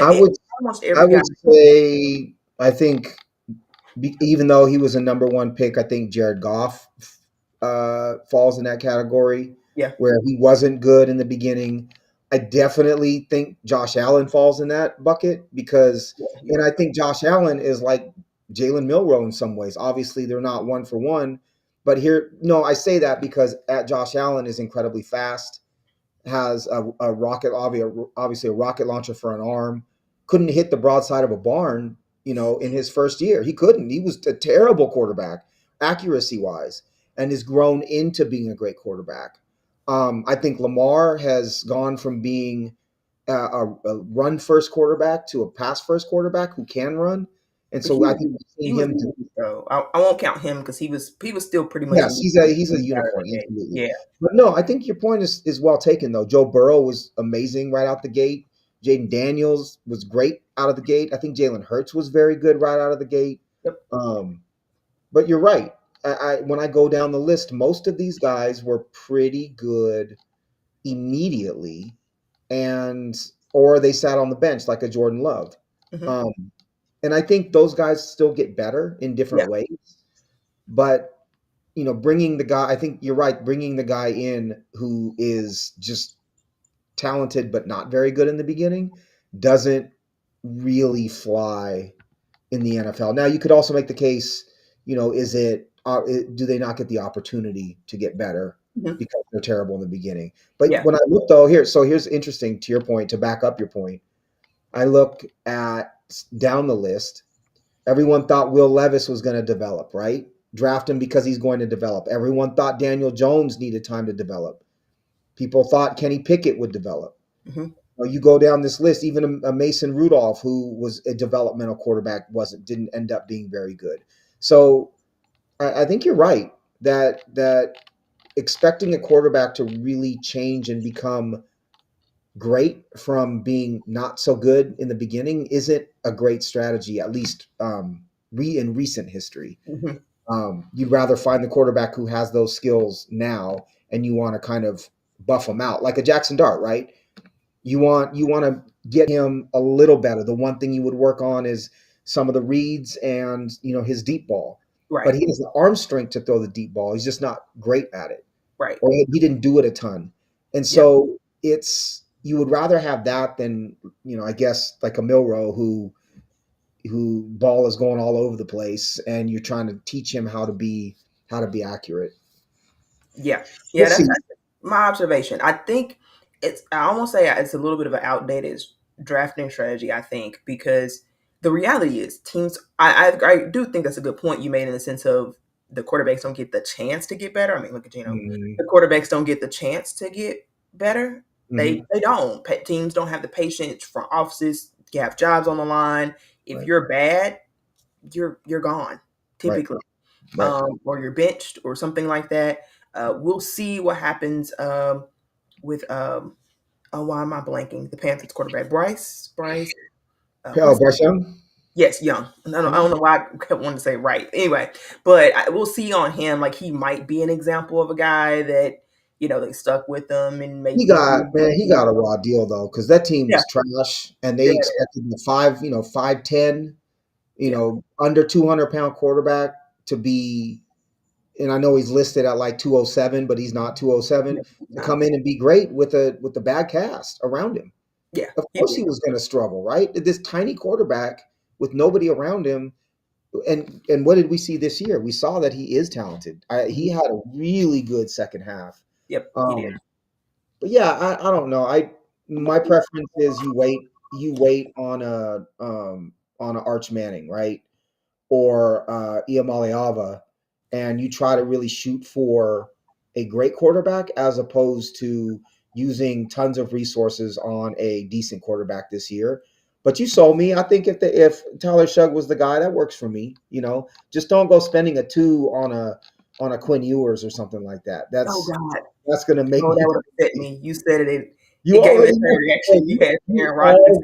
I would Almost I every guy. would say I think even though he was a number one pick, I think Jared Goff falls in that category Yeah, where he wasn't good in the beginning. I definitely think Josh Allen falls in that bucket because, yeah, you're and right. I think Josh Allen is like Jalen Milroe in some ways. Obviously, they're not one for one, but here, no, I say that because at Josh Allen is incredibly fast, has a rocket, obviously a rocket launcher for an arm. Couldn't hit the broadside of a barn, in his first year. He couldn't. He was a terrible quarterback, accuracy wise, and has grown into being a great quarterback. I think Lamar has gone from being a run first quarterback to a pass first quarterback who can run, and But so I think we've he seen was him. elite though. I won't count him because he was still pretty much Yes, elite he's a out of unicorn, the gate. absolutely. Yeah. But no, I think your point is well taken though. Joe Burrow was amazing right out the gate. Jaden Daniels was great out of the gate. I think Jalen Hurts was very good right out of the gate. Yep. Um, but you're right. When I go down the list, most of these guys were pretty good immediately, and or they sat on the bench like a Jordan Love. Hmm. Um, and I think those guys still get better in Yeah. different ways. But bringing the guy, I think you're right, bringing the guy in who is just talented but not very good in the beginning doesn't really fly in the NFL. Now, you could also make the case, do they not get the opportunity to get better Hmm. because they're terrible in the beginning? But Yeah. when I look though here's interesting to your point to back up your point. I look at down the list. Everyone thought Will Levis was going to develop, right? Draft him because he's going to develop. Everyone thought Daniel Jones needed time to develop. People thought Kenny Pickett would develop. Hmm. You go down this list, even a Mason Rudolph, who was a developmental quarterback, didn't end up being very good. So I think you're right that expecting a quarterback to really change and become great from being not so good in the beginning isn't a great strategy, at least in recent history. Hmm. You'd rather find the quarterback who has those skills now, and you want to kind of buff them out, like a Jackson Dart, right? You want to get him a little better. The one thing you would work on is some of the reads and his deep ball, but Right. he has the arm strength to throw the deep ball. He's just not great at it, Right. or he didn't do it a ton, and Yeah. so you would rather have that than I guess like a Milrow who ball is going all over the place and you're trying to teach him how to be accurate. Yeah. We'll Yeah. see. That's my observation. I think I almost say it's a little bit of an outdated drafting strategy. I think because the reality is teams. I do think that's a good point you made in the sense of the quarterbacks don't get the chance to get better. I mean, look at Mm-hmm. the quarterbacks don't get the chance to get better. Mm-hmm. They don't. Teams don't have the patience. Front offices, you have jobs on the line. If Right. you're bad, you're gone Right. typically, Right. or you're benched or something like that. We'll see what happens with oh, why am I blanking? The Panthers quarterback Bryce. Oh, What's Bryce Young. Yes, Young. I Mhm. don't know why I kept wanting to say right. Anyway, but we'll see on him. Like he might be an example of a guy that they stuck with them and He maybe got man, he got a raw deal though, because that team yeah, was trash, and yeah, they expected the 5'10", yeah, under 200-pound quarterback to be. And I know he's listed at like 207, but he's not yeah. 207 to No, come in and be great with the bad cast around him. yeah, Of he course, did. he was going to struggle, right? This tiny quarterback with nobody around him. And what did we see this year? We saw that he is talented. He Mhm. had a really good second half. Yep, he did. Um, but yeah, I don't know. My preference is you wait on a Arch Manning, right? Or Iamaleava, and you try to really shoot for a great quarterback as opposed to using tons of resources on a decent quarterback this year. But you sold me. I think if Tyler Shug was the guy, that works for me. Just don't go spending a two on a Quinn Ewers or something like that. Oh That's God. that's gonna make Oh, me that would upset me. You said it. You It gave me the already same know. reaction you had to You Aaron Rodgers. all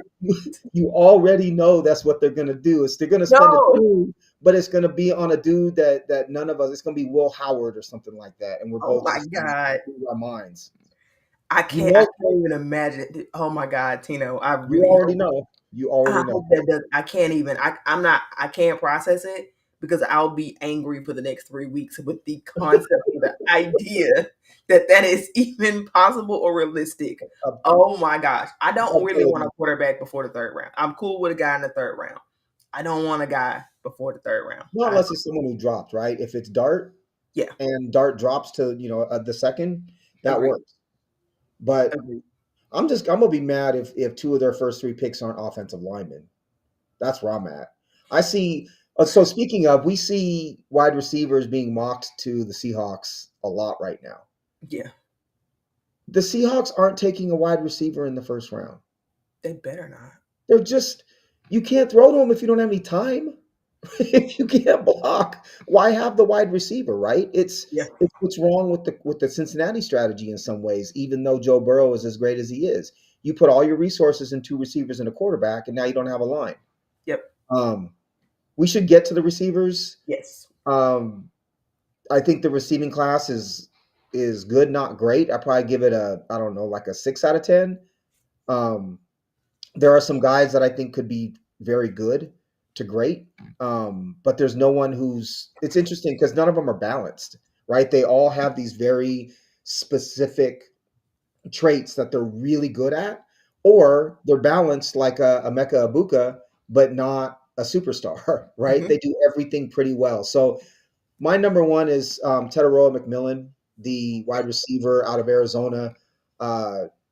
you already know that's what they're gonna do. Is they're gonna spend a No. two, but it's gonna be on a dude that none of us. It's gonna be Will Howard or something like that, and we're Oh both my just gonna God. lose our minds. You I know, can't even imagine. Oh my God, Tino. I you really already hope know. You already I know. hope that does. I can't even. I'm not. I can't process it because I'll be angry for the next 3 weeks with the concept or the idea that that is even possible or realistic. I'm, Oh my gosh, I don't I'm really telling want a you. quarterback before the third round. I'm cool with a guy in the third round. I don't want a guy before the third round. Not unless it's someone who dropped, right? If it's Dart Yeah, and Dart drops to the second, that agree, works. But agree. I'm gonna be mad if two of their first three picks aren't offensive linemen. That's where I'm at. I see. So speaking of, we see wide receivers being mocked to the Seahawks a lot right now. Yeah, The Seahawks aren't taking a wide receiver in the first round. they better not. They're just you can't throw to them if you don't have any time. If you can't block, why have the wide receiver, right? Yeah, It's what's wrong with the Cincinnati strategy in some ways, even though Joe Burrow is as great as he is. You put all your resources in two receivers and a quarterback, and now you don't have a line. yep, Um, we should get to the receivers. yes. Um, I think the receiving class is good, not great. I probably give it a I don't know, like a 6 out of 10. Um, there are some guys that I think could be very good to great, but there's no one who's. It's interesting because none of them are balanced, right? They all have these very specific traits that they're really good at, or they're balanced like a Mecca Abuka, but not a superstar, right? Hmm. They do everything pretty well. So my number one is Tetaroa McMillan, the wide receiver out of Arizona.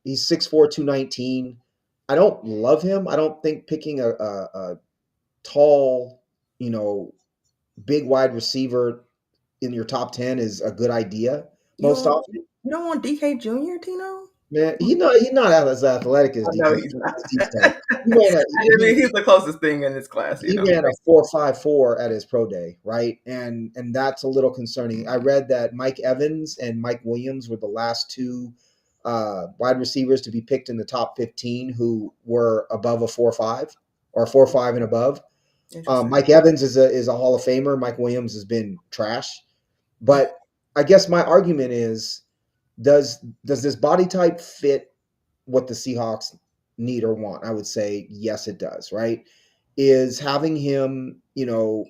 He's 6'4", 219. I don't love him. I don't think picking a tall, you know, big wide receiver in your top 10 is a good idea most often. You don't want DK Jr. Tino? Man, he's not as athletic as I know DK. he's not. As D stuff. He ran a I mean, he's the closest thing in his class, you he know. ran a 4.54 at his pro day, right? And that's a little concerning. I read that Mike Evans and Mike Williams were the last two wide receivers to be picked in the top 15 who were above a 4.5 or 4.5 and above. Interesting. Mike Evans is a Hall of Famer. Mike Williams has been trash, but I guess my argument is does this body type fit what the Seahawks need or want? I would say yes, it does. Right? Is having him,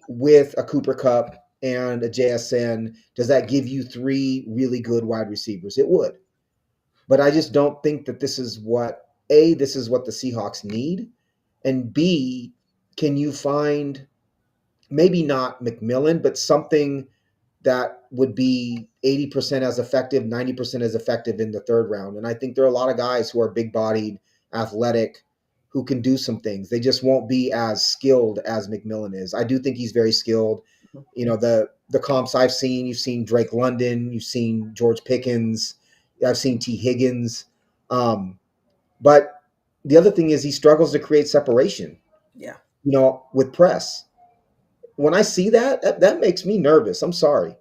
with a Cooper Cup and a JSN, does that give you three really good wide receivers? It would, but I just don't think that this is what the Seahawks need, and B, can you find maybe not McMillan, but something that would be 80% as effective, 90% as effective in the third round. And I think there are a lot of guys who are big bodied, athletic, who can do some things. They just won't be as skilled as McMillan is. I do think he's very skilled. The comps I've seen, you've seen Drake London, you've seen George Pickens, I've seen T. Higgins. But the other thing is he struggles to create separation, Yeah. with press. When I see that makes me nervous. I'm sorry.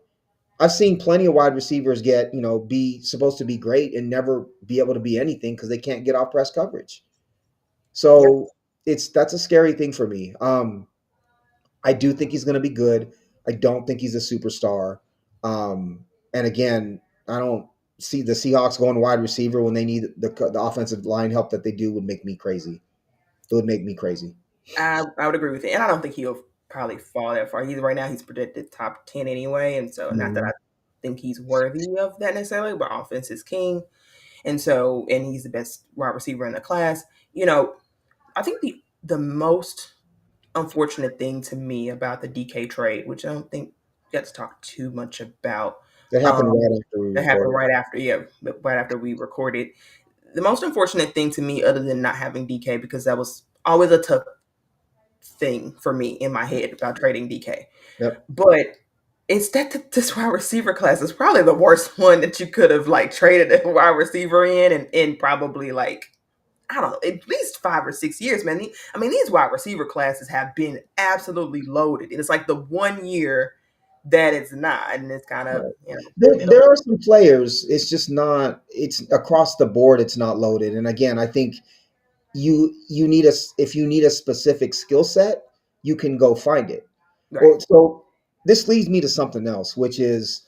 I've seen plenty of wide receivers be supposed to be great and never be able to be anything because they can't get off press coverage. Yep. So that's a scary thing for me. I do think he's going to be good. I don't think he's a superstar. And again, I don't see the Seahawks going wide receiver when they need the offensive line help that they do would make me crazy. It would make me crazy. I would agree with you. And I don't think he'll probably fall that far. He's right now he's predicted top 10 anyway. And so not that I Mhm. think he's worthy of that necessarily, but offense is king. And he's the best wide receiver in the class. You know, I think the most unfortunate thing to me about the DK trade, which I don't think you got to talk too much about. It happened Um, right after we that happened recorded. right after, yeah, right after we recorded. The most unfortunate thing to me, other than not having DK, because that was always a tough thing for me in my head about trading DK. Yep. But it's that this wide receiver class is probably the worst one that you could have like traded a wide receiver in probably like I don't know, at least 5 or 6 years, man. I mean, these wide receiver classes have been absolutely loaded. And it's like the one year that it's not, and it's kind of Right. middle. There are some players. It's just not. It's across the board. It's not loaded. And again, I think you need a if you need a specific skill set, you can go find it. Right. Well, so this leads me to something else, which is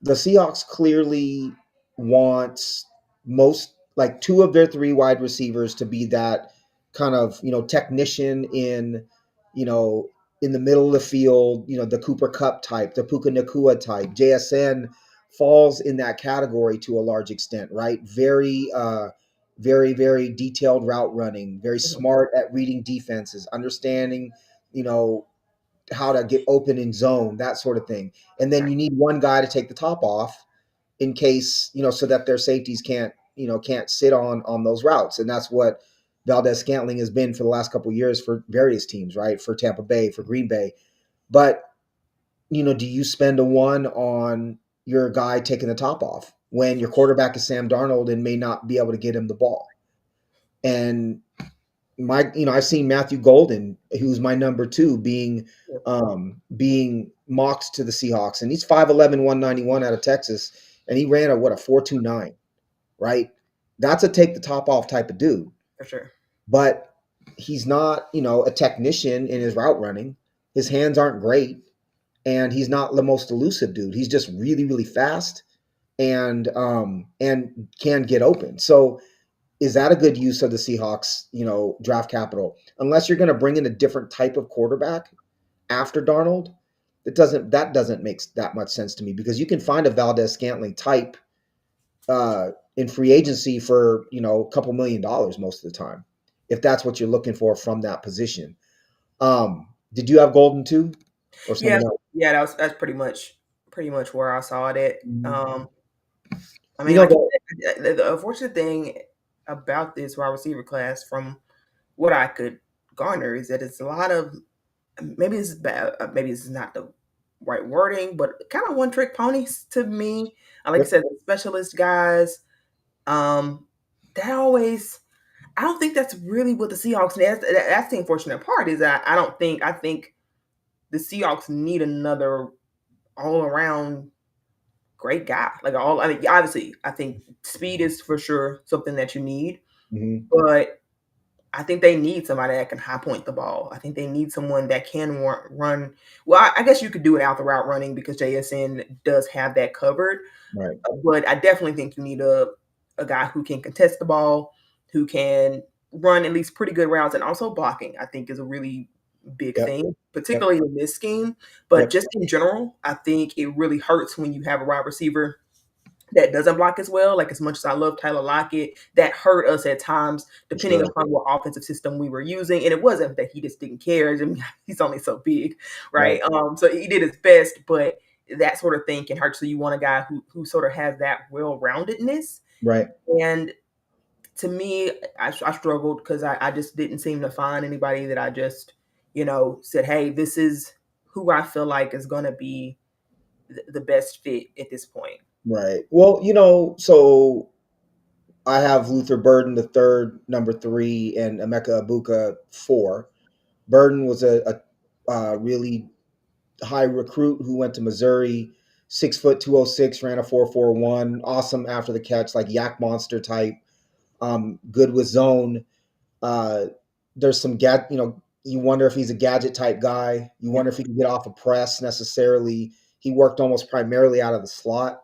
the Seahawks clearly want most like two of their three wide receivers to be that kind of technician in you know in the middle of the field, the Cooper Cup type, the Puka Nakua type. JSN falls in that category to a large extent, right? Very detailed route running, very Mhm. smart at reading defenses, understanding you know how to get open in zone, that sort of thing. And then Right. you need one guy to take the top off in case, so that their safeties can't sit on those routes. And that's what Valdez Scantling has been for the last couple of years for various teams, right? For Tampa Bay, for Green Bay. But, do you spend a one on your guy taking the top off when your quarterback is Sam Darnold and may not be able to get him the ball? And I've seen Matthew Golden, who's my number two, Yep. being mocked to the Seahawks, and he's 5'11", 191 out of Texas, and he ran a 4.29, right? That's a take the top off type of dude, For sure. but he's not a technician in his route running. His hands aren't great, and he's not the most elusive dude. He's just really fast and can get open. So is that a good use of the Seahawks, draft capital? Unless you're going to bring in a different type of quarterback after Darnold, that doesn't make that much sense to me because you can find a Valdez Scantling type in free agency for a couple $1 million most of the time, if that's what you're looking for from that position. Did you have Golden too, or Yeah. someone else? Yeah. That's pretty much where I saw it at. Mhm. I You mean, know like you the said, the unfortunate thing about this wide receiver class, from what I could garner, is that it's a lot of, maybe this is bad, maybe this is not the right wording, but kind of one trick ponies to me. Like I Yep. said, the specialist guys, um, that always. I don't think that's really what the Seahawks need. That's the unfortunate part, is that I think the Seahawks need another all around great guy. I mean, obviously, I think speed is for sure something that you need, Mhm. but I think they need somebody that can high point the ball. I think they need someone that can run. Well, I guess you could do it out the route running because JSN does have that covered. Right. But I definitely think you need a guy who can contest the ball, who can run at least pretty good routes, and also blocking, I think, is a really big Yep. thing, Yep. particularly in this scheme. But Yep. just in general, I think it really hurts when you have a wide receiver that doesn't block as well. Like, as much as I love Tyler Lockett, that hurt us at times, For depending sure. upon what offensive system we were using. And it wasn't that he just didn't care. I mean, he's only so big, Right. right? So he did his best, but that sort of thing can hurt. So you want a guy who sort of has that well-roundedness. Right. And to me, I struggled because I just didn't seem to find anybody that I just, said, hey, this is who I feel like is going to be the best fit at this point. Right. Well, so I have Luther Burden the third, number three, and Emeka Abuka four. Burden was a really high recruit who went to Missouri, 6 foot 206, ran a 4.41. Awesome after the catch, like yak monster type. Good with zone. Uh, there's some you wonder if he's a gadget type guy. You Yeah, wonder if he can get off a press necessarily. He worked almost primarily out of the slot,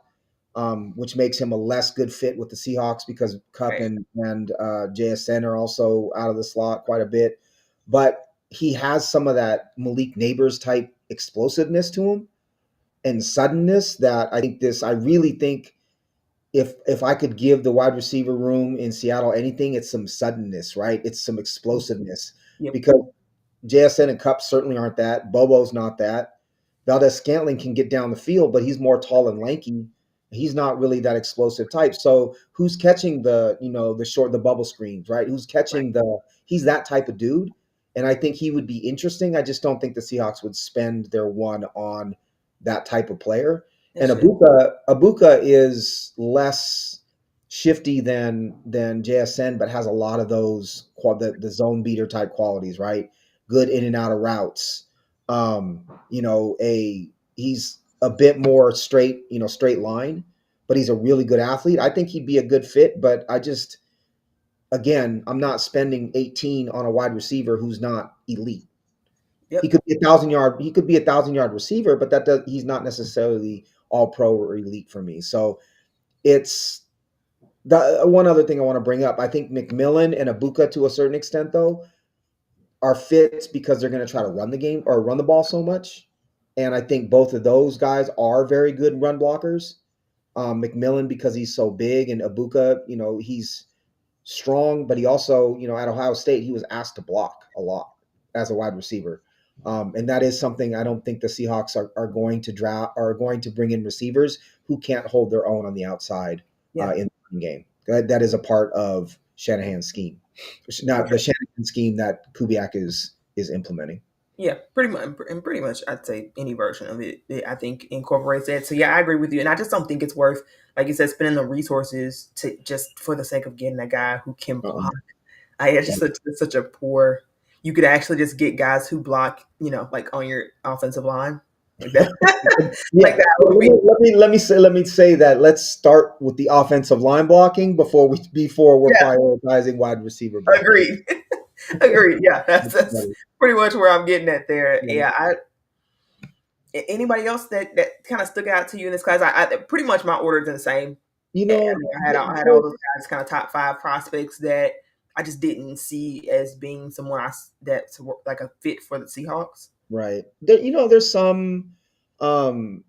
which makes him a less good fit with the Seahawks because Cup right. and JSN are also out of the slot quite a bit. But he has some of that Malik Neighbors type explosiveness to him and suddenness that I really think if I could give the wide receiver room in Seattle anything, it's some suddenness, right? It's some explosiveness Yep. because JSN and Cup certainly aren't that. Bobo's not that. Valdez Scantling can get down the field, but he's more tall and lanky. He's not really that explosive type. So who's catching the bubble screens, right? Who's Right. catching he's that type of dude. And I think he would be interesting. I just don't think the Seahawks would spend their one on that type of player. And That's it. Abuka is less shifty than JSN, but has a lot of those the zone beater type qualities, right? Good in and out of routes. A he's a bit more straight, straight line, but he's a really good athlete. I think he'd be a good fit, but I just, again, I'm not spending 18 on a wide receiver who's not elite. He Yep. could be a 1,000 yard. He could be a 1,000 yard receiver, but he's not necessarily all pro or elite for me. So it's the one other thing I want to bring up. I think McMillan and Abuka, to a certain extent, though, are fits because they're going to try to run the game or run the ball so much. And I think both of those guys are very good run blockers. McMillan because he's so big, and Abuka, he's strong, but he also, at Ohio State, he was asked to block a lot as a wide receiver. And that is something I don't think the Seahawks are going to are going to bring in receivers who can't hold their own on the outside Yeah. in the game. That is a part of Shanahan's scheme, For not the sure. Shanahan scheme that Kubiak is implementing. Yeah, pretty much, and pretty much, I'd say any version of it, I think incorporates that. So yeah, I agree with you, and I just don't think it's worth, like you said, spending the resources to just for the sake of getting a guy who can block. Uh-uh. It's just such a poor. You could actually just get guys who block, like on your offensive line, like that. Yeah, Like that well, would be let me say that let's start with the offensive line blocking before we're yeah. prioritizing wide receiver blocking. Agreed. Agreed. Yeah, that's pretty much where I'm getting at there. Yeah. Yeah, anybody else that kind of stuck out to you in this class? I pretty much my order's in the same. You I know, mean, I had all those guys kind of top five prospects that I just didn't see as being someone that's like a fit for the Seahawks. right. There's some um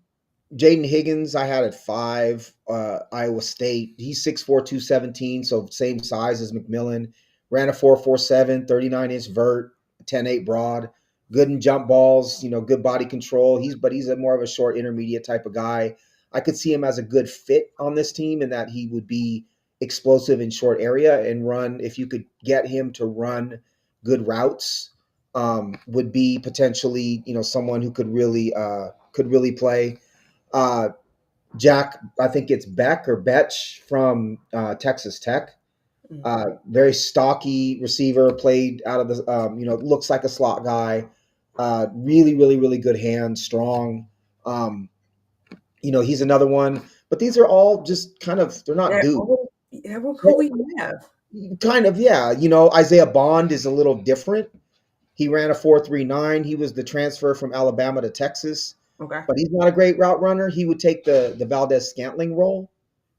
Jaden Higgins, I had at 5, Iowa State. He's 6'4", 217, so same size as McMillan. Ran a 4.47, 39-inch vert, 10.8 broad. Good in jump balls, good body control. He's a more of a short intermediate type of guy. I could see him as a good fit on this team in that he would be explosive in short area and run. If you could get him to run good routes, would be potentially, someone who could really play. uh, Jack, I think it's Beck or Betch from Texas Tech. Mm. Very stocky receiver, played out of the, looks like a slot guy. Really, really, really good hands, strong. Um, he's another one. But these are all just kind of, they're not Yeah, dudes. yeah. Well, who we have? Kind of, yeah. Isaiah Bond is a little different. He ran a 4.39. He was the transfer from Alabama to Texas, Okay. but he's not a great route runner. He would take the Valdez Scantling role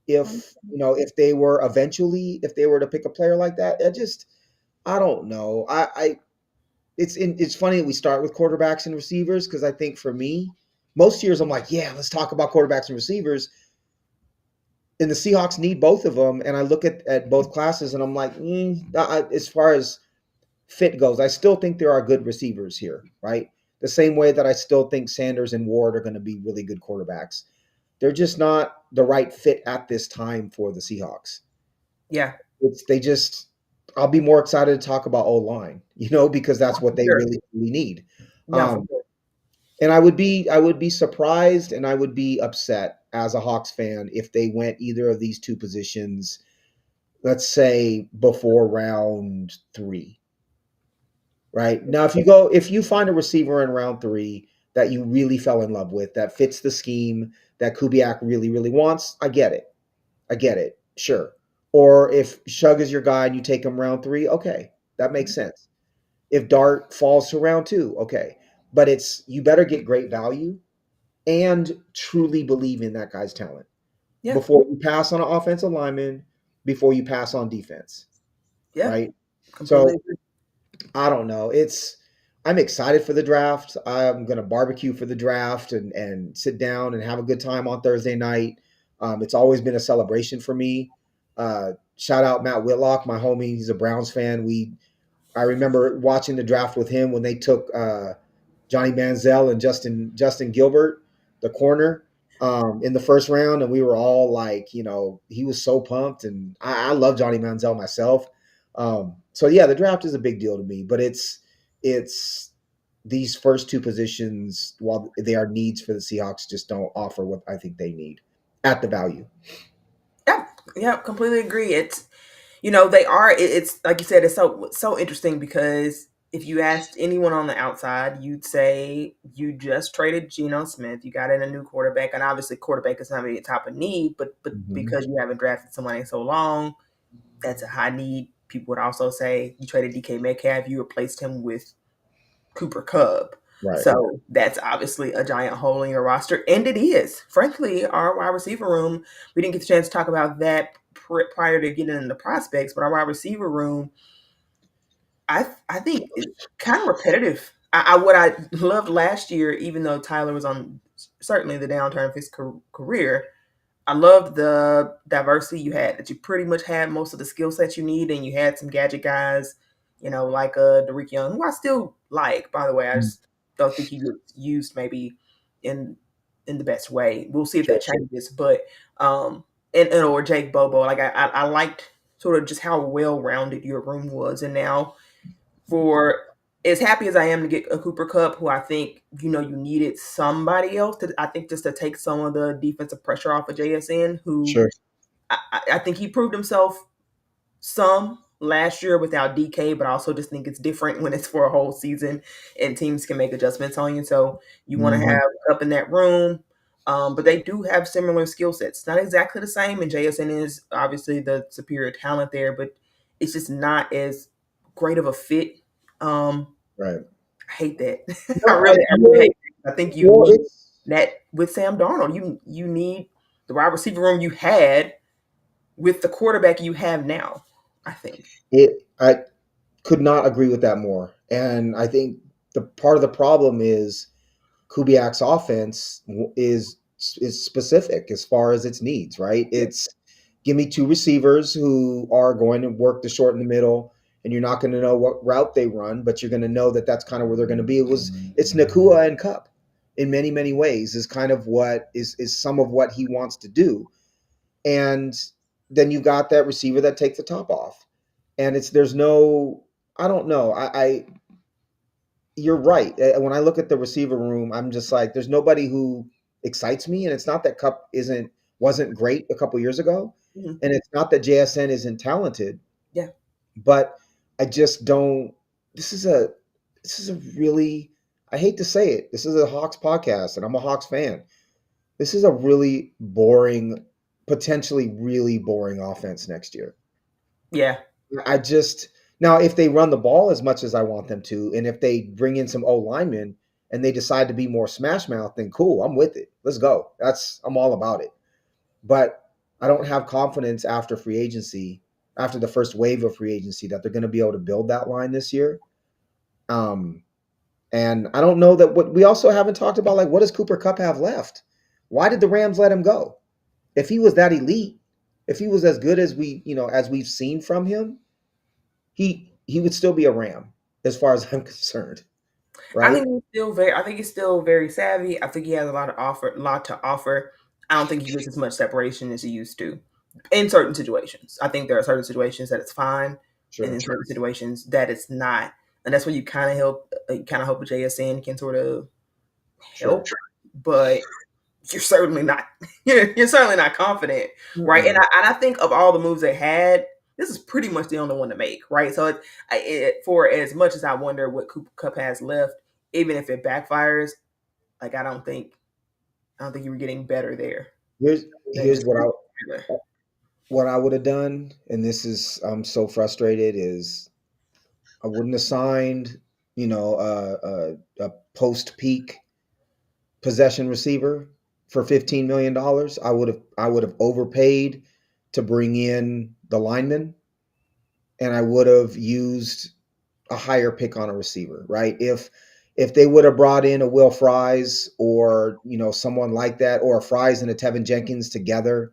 if they were to pick a player like that. I don't know. It's funny that we start with quarterbacks and receivers because I think for me, most years I'm like, yeah, let's talk about quarterbacks and receivers. And the Seahawks need both of them. And I look at both classes and I'm like, as far as fit goes, I still think there are good receivers here, right? The same way that I still think Sanders and Ward are going to be really good quarterbacks. They're just not the right fit at this time for the Seahawks. Yeah. It's they just I'll be more excited to talk about O line, because that's what they Sure. really need. No, for Um, sure. and I would be surprised and I would be upset as a Hawks fan if they went either of these two positions, let's say before round 3. Right. Now, if you find a receiver in round 3 that you really fell in love with, that fits the scheme that Kubiak really, really wants, I get it. I get it. Sure. Or if Shug is your guy and you take him round 3, okay, that makes sense. If Dart falls to round 2, okay. But you better get great value and truly believe in that guy's talent Yeah. before you pass on an offensive lineman, before you pass on defense, Yeah. right? Completely So agree. I don't know. I'm excited for the draft. I'm gonna barbecue for the draft and sit down and have a good time on Thursday night. It's always been a celebration for me. Shout out Matt Whitlock, my homie. He's a Browns fan. I remember watching the draft with him when they took Johnny Manziel and Justin Gilbert, the corner, in the first round, and we were all like, he was so pumped, and I love Johnny Manziel myself. So yeah, the draft is a big deal to me, but it's these first two positions, while they are needs for the Seahawks, just don't offer what I think they need at the value. Yeah. Yeah. Completely agree. They are. It's like you said. It's so interesting because if you asked anyone on the outside, you'd say you just traded Geno Smith. You got in a new quarterback, and obviously quarterback is not really a top of need, but Mhm. because you haven't drafted someone in so long, that's a high need. People would also say you traded DK Metcalf, you replaced him with Cooper Kupp. Right. So that's obviously a giant hole in your roster, and it is. Frankly, our wide receiver room, we didn't get the chance to talk about that prior to getting into prospects, but our wide receiver room, I think it's kind of repetitive. What I loved last year, even though Tyler was on certainly the downturn of his career, I loved the diversity you had. That you pretty much had most of the skill sets you need, and you had some gadget guys, like Derek Young, who I still like. By the way, I Mm. just don't think he was used maybe in in the best way. We'll see if Sure. that changes, but and or Jake Bobo, like I liked sort of just how well rounded your room was, and now for as happy as I am to get a Cooper Cup, who I think you needed somebody else to, I think, just to take some of the defensive pressure off of JSN, who Sure. I think he proved himself some last year without DK, but I also just think it's different when it's for a whole season and teams can make adjustments on you. So you want to Mhm. have Cup in that room. But they do have similar skill sets. Not exactly the same, and JSN is obviously the superior talent there, but it's just not as great of a fit. Um, Right. I hate that. No, I really hate that. I think you well, need that with Sam Darnold. You need the wide receiver room you had with the quarterback you have now, I think. I could not agree with that more. And I think the part of the problem is Kubiak's offense is specific as far as its needs, right? Yeah. It's give me two receivers who are going to work the short in the middle, and you're not going to know what route they run, but you're going to know that that's kind of where they're going to be. It's Nakua and Cup in many ways is kind of what is some of what he wants to do, and then you got that receiver that takes the top off, and there's no I don't know I you're right. When I look at the receiver room, I'm just like, there's nobody who excites me, and it's not that Cup wasn't great a couple years ago, Mhm. and it's not that JSN isn't talented, Yeah. but I just don't. This is a this is a really I hate to say it. This is a Hawks podcast, and I'm a Hawks fan. This is a really boring, potentially really boring offense next year. Yeah. I just now if they run the ball as much as I want them to, and if they bring in some O linemen and they decide to be more smash mouth, then cool, I'm with it. Let's go. I'm all about it. But I don't have confidence after free agency, after the first wave of free agency, that they're going to be able to build that line this year. Um, and I don't know that what we also haven't talked about, like what does Cooper Cup have left? Why did the Rams let him go? If he was that elite, if he was as good as as we've seen from him, he would still be a Ram as far as I'm concerned, right? I think he's still very savvy. I think he has a lot to offer. I don't think he gets as much separation as he used to in certain situations. I think there are certain situations that it's fine, and Sure, in certain situations that it's not. And that's where you kind of hope JSN can sort of sure. help, but you're certainly not you're certainly not confident, right? And Mm-mm. I think of all the moves they had, this is pretty much the only one to make, right? So for as much as I wonder what Cooper Cup has left, even if it backfires, like I don't think you were getting better there Here's than here's just Taylor. what I would have done, and this is I'm so frustrated is I wouldn't have signed, a post peak possession receiver for $15 million. I would have overpaid to bring in the lineman, and I would have used a higher pick on a receiver, right? If they would have brought in a Will Fries or someone like that, or a Fries and a Tevin Jenkins together,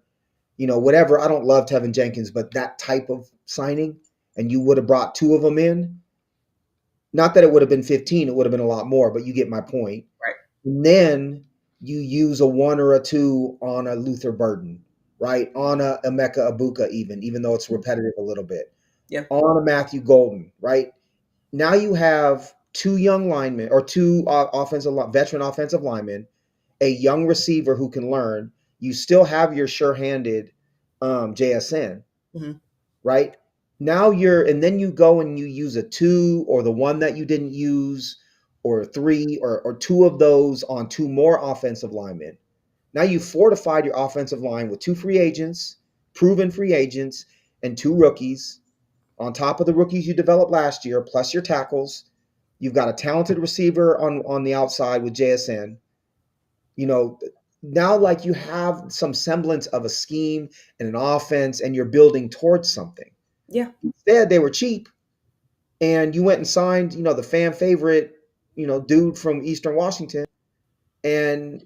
whatever. I don't love Tevin Jenkins, but that type of signing, and you would have brought two of them in. Not that it would have been 15, it would have been a lot more, but you get my point. Right. And then you use a one or a two on a Luther Burden, right? On a Emeka Abuka, even though it's repetitive a little bit. Yeah. On a Matthew Golden, right? Now you have two young linemen or two veteran offensive linemen, a young receiver who can learn. You still have your sure-handed JSN, Hmm. right? Now and then you go and you use a two or the one that you didn't use, or three or two of those on two more offensive linemen. Now you fortified your offensive line with two free agents, proven free agents, and two rookies on top of the rookies you developed last year, plus your tackles. You've got a talented receiver on the outside with JSN. You know, now like you have some semblance of a scheme and an offense, and you're building towards something. Yeah. Instead, they were cheap, and you went and signed, the fan favorite, dude from Eastern Washington, and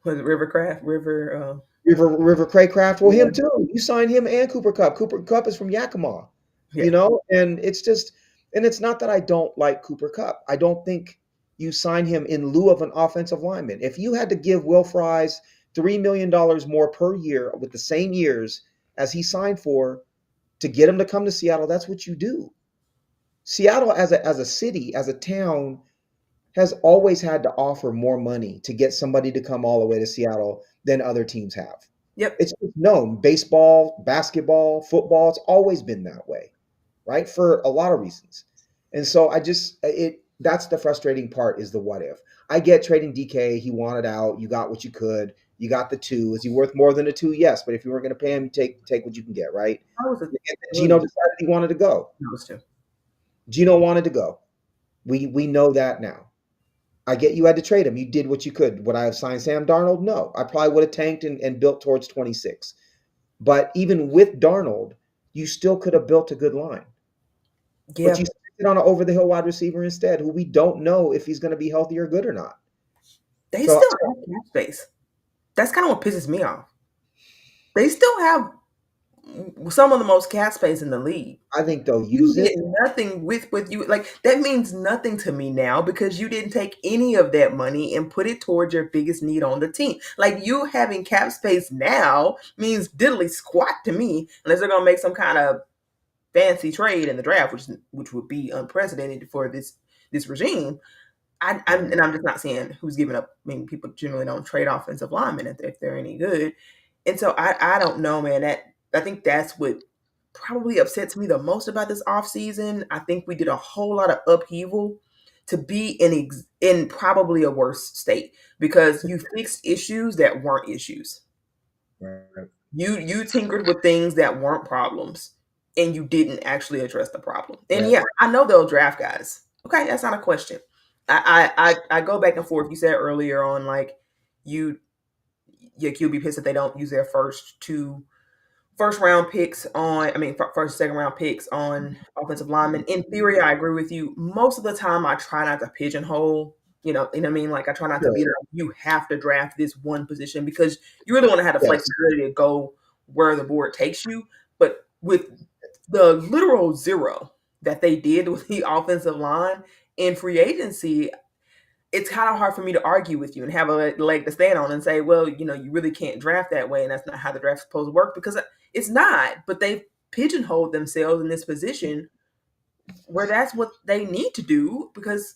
Was it Rivercraft? River River Craycraft. Well, yeah. him too. You signed him and Cooper Cup. Cooper Cup is from Yakima, Yeah. and it's just, and it's not that I don't like Cooper Cup. I don't think you sign him in lieu of an offensive lineman. If you had to give Will Fries $3 million more per year with the same years as he signed for to get him to come to Seattle, that's what you do. Seattle as a city, as a town, has always had to offer more money to get somebody to come all the way to Seattle than other teams have. Yep. It's just known. Baseball, basketball, football, it's always been that way, right? For a lot of reasons. And so that's the frustrating part, is the what if. I get trading DK, he wanted out, you got what you could, you got the two. Is he worth more than a two? Yes, but if you weren't going to pay him, take what you can get, right? I was a And Gino decided he wanted to go. those two. Gino wanted to go. We know that now. I get you had to trade him. You did what you could. Would I have signed Sam Darnold? No. I probably would have tanked and built towards 26. But even with Darnold, you still could have built a good line. But Yeah. you sit on an over the hill wide receiver instead, who we don't know if he's going to be healthy or good or not. They So still have cap space. That's kind of what pisses me off. They still have some of the most cap space in the league. I think they'll You use it. did nothing with you. Like, that means nothing to me now because you didn't take any of that money and put it towards your biggest need on the team. Like, you having cap space now means diddly squat to me, unless they're gonna make some kind of fancy trade in the draft, which would be unprecedented for this regime. I'm just not seeing who's giving up. I mean, people generally don't trade offensive linemen if they're any good, and so I don't know, man. I think that's what probably upsets me the most about this offseason. I think we did a whole lot of upheaval to be in probably a worse state because you fixed issues that weren't issues. Right. You tinkered with things that weren't problems, and you didn't actually address the problem. And Right. yeah, I know they'll draft guys. Okay, that's not a question. I go back and forth. You said earlier on, like, you you'll be pissed if they don't use their first round picks on, I mean, first, second round picks on offensive linemen. In theory, I agree with you. Most of the time, I try not to pigeonhole. You know what I mean? Like, I try not to be Sure. like, you have to draft this one position because you really want to have the Yes. flexibility to go where the board takes you. But with the literal zero that they did with the offensive line in free agency, it's kind of hard for me to argue with you and have a leg to stand on and say, well, you really can't draft that way, and that's not how the draft's supposed to work because it's not. But they've pigeonholed themselves in this position where that's what they need to do because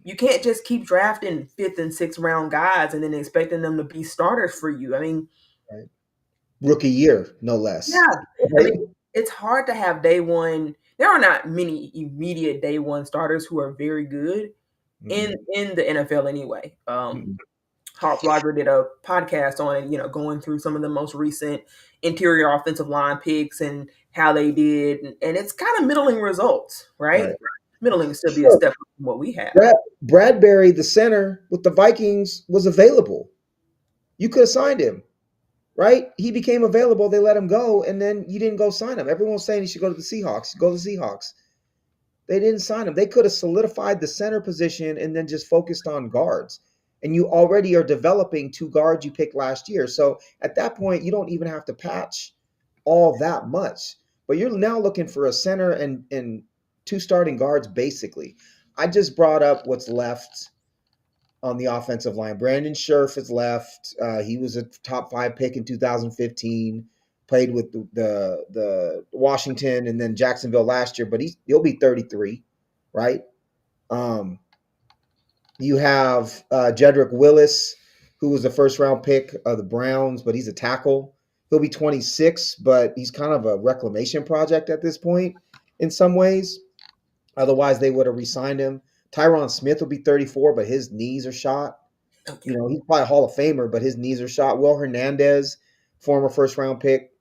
you can't just keep drafting fifth and sixth round guys and then expecting them to be starters for you. I mean, Right. Rookie year, no less. yeah, I Right? mean, it's hard to have day one. There are not many immediate day one starters who are very good in Mm-mm. in the NFL anyway. Mm-mm. Harp did a podcast on it, going through some of the most recent interior offensive line picks and how they did, and it's kind of middling results, right? Right. Middling still be a Sure. step up from what we have. Bradbury, the center with the Vikings, was available. You could have signed him, right? He became available. They let him go, and then you didn't go sign him. Everyone's saying he should go to the Seahawks. Go to the Seahawks. They didn't sign him. They could have solidified the center position and then just focused on guards. And you already are developing two guards you picked last year. So at that point, you don't even have to patch all that much. But you're now looking for a center and two starting guards, basically. I just brought up what's left on the offensive line. Brandon Scherf is left. He was a top 5 pick in 2015. Played with the Washington and then Jacksonville last year, but he'll be 33, right? Um, you have Jedrick Willis, who was the first round pick of the Browns, but he's a tackle. He'll be 26, but he's kind of a reclamation project at this point. in some ways. Otherwise, they would have re-signed him. Tyron Smith will be 34, but his knees are shot. Oh yeah, You know, he's probably a Hall of Famer, but his knees are shot. Will Hernandez, former first round pick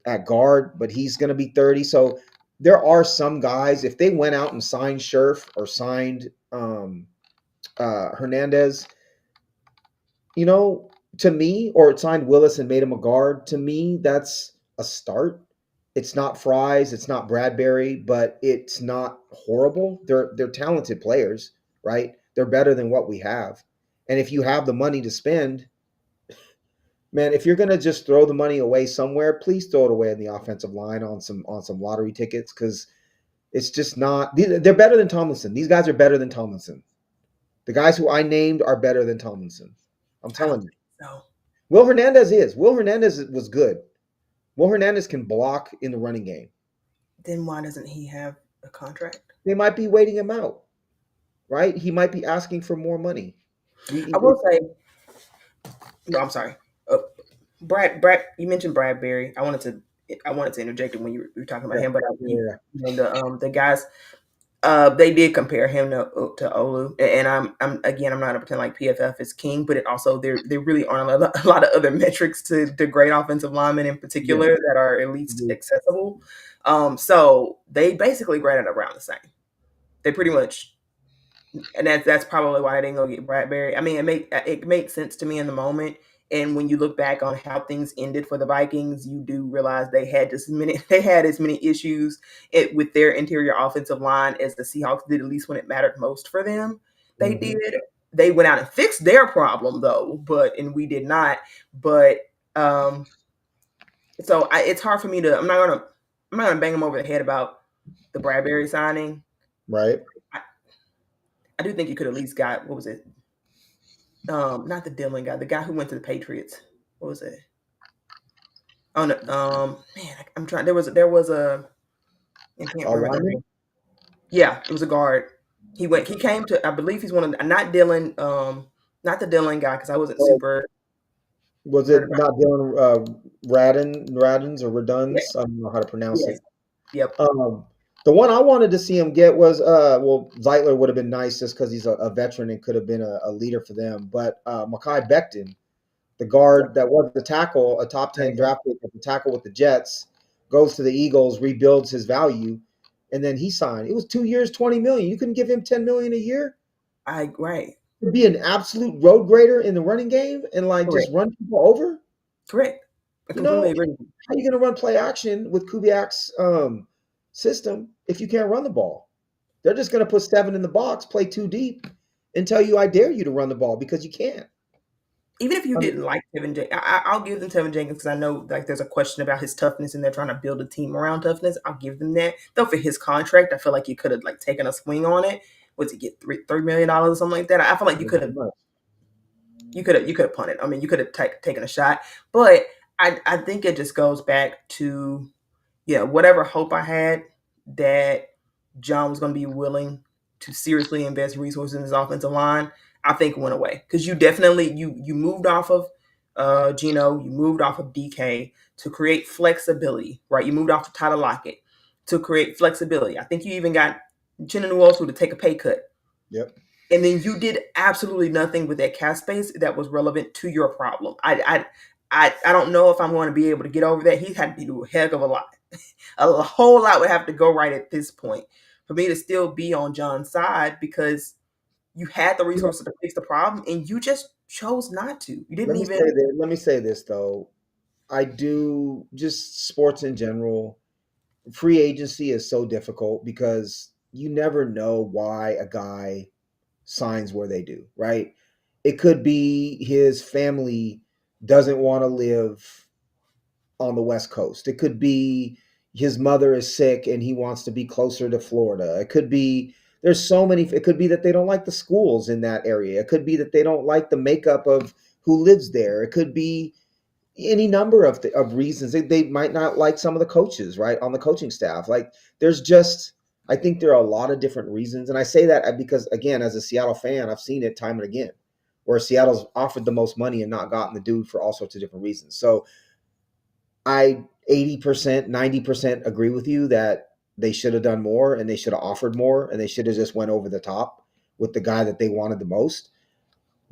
at guard, but he's going to be 30. So there are some guys, if they went out and signed Scherf or signed Hernandez, you know, to me, or signed Willis and made him a guard, to me, that's a start. It's not Fries, it's not Bradbury, but it's not horrible. They're talented players, right? They're better than what we have. And if you have the money to spend, man, if you're gonna just throw the money away somewhere, please throw it away in the offensive line on some lottery tickets because it's just not. They're better than Tomlinson. These guys are better than Tomlinson. The guys who I named are better than Tomlinson. I'm I don't telling you. think so. Will Hernandez is. Will Hernandez was good. Will Hernandez can block in the running game. Then why doesn't he have a contract? They might be waiting him out, right? He might be asking for more money. I We will say, no, I'm sorry. Uh, Brad, you mentioned Bradbury. I wanted to interject it when you were talking about yeah, him, but yeah, the guys, they did compare him to Olu, and I'm again, I'm not gonna pretend like PFF is king, but it also there really aren't a lot of other metrics to great offensive linemen in yeah, particular that are at least yeah. accessible. So they basically graded around the same. They pretty much, and that's probably why I didn't go get Bradbury. I mean, it makes sense to me in the moment. And when you look back on how things ended for the Vikings, you do realize they had as many issues with their interior offensive line as the Seahawks did, at least when it mattered most for them. They Mm-hmm. did. They went out and fixed their problem though, and we did not. But it's hard for me to. I'm not gonna bang them over the head about the Bradbury signing. Right. I, I do think you could at least got, what was it? Not the Dillon guy, the guy who went to the Patriots. What was it? Oh no, man, I'm trying. There was a, I can't remember the Lineman? name. Yeah, it was a guard. He came to, I believe he's one of the, not Dillon, not the Dillon guy because I wasn't Oh, super was heard it about. not Dylan Radens or Yeah, Reduns? I don't know how to pronounce yes, it. yep, Um, the one I wanted to see him get was well, Zeitler would have been nice just because he's a veteran and could have been a leader for them. But Mekhi Becton, the yep. guard that was the tackle, a top There 10 you go. draft pick at the tackle with the Jets, goes to the Eagles, rebuilds his value, and then he signed. It was 2 years, 20 million. You couldn't give him 10 million a year Right, to be an absolute road grader in the running game and like just correct, run people over. correct. I You completely know, agree. how are you going to run play action with Kubiak's system if you can't run the ball? They're just going to put seven in the box, play too deep, and tell you I dare you to run the ball because you can't. Even if you I mean, didn't like Tevin Jenkins, I'll give them Tevin Jenkins because I know like there's a question about his toughness and they're trying to build a team around toughness. I'll give them that. Though for his contract, I feel like you could have like taken a swing on it. Was he get $3 million or something like that? I feel like you could have punted. I mean, you could have taken a shot, but I think it just goes back to, yeah, whatever hope I had that John was going to be willing to seriously invest resources in his offensive line, I think went away because you definitely you moved off of Gino, you moved off of DK to create flexibility, right? You moved off of Tyler Lockett to create flexibility. I think you even got Chinanu Nwosu to take a pay cut, yep. and then you did absolutely nothing with that cap space that was relevant to your problem. I don't know if I'm going to be able to get over that. He had to do a heck of a lot. A whole lot would have to go right at this point for me to still be on John's side because you had the resources to fix the problem and you just chose not to. You didn't even. Let me say this though. I do just sports in general. Free agency is so difficult because you never know why a guy signs where they do, right? It could be his family doesn't want to live on the West Coast. It could be his mother is sick and he wants to be closer to Florida. It could be there's so many. It could be that they don't like the schools in that area. It could be that they don't like the makeup of who lives there. It could be any number of reasons. They might not like some of the coaches, right, on the coaching staff. Like there's just, I think there are a lot of different reasons. And I say that because, again, as a Seattle fan, I've seen it time and again where Seattle's offered the most money and not gotten the dude for all sorts of different reasons. So I 80%, 90% agree with you that they should have done more and they should have offered more and they should have just went over the top with the guy that they wanted the most.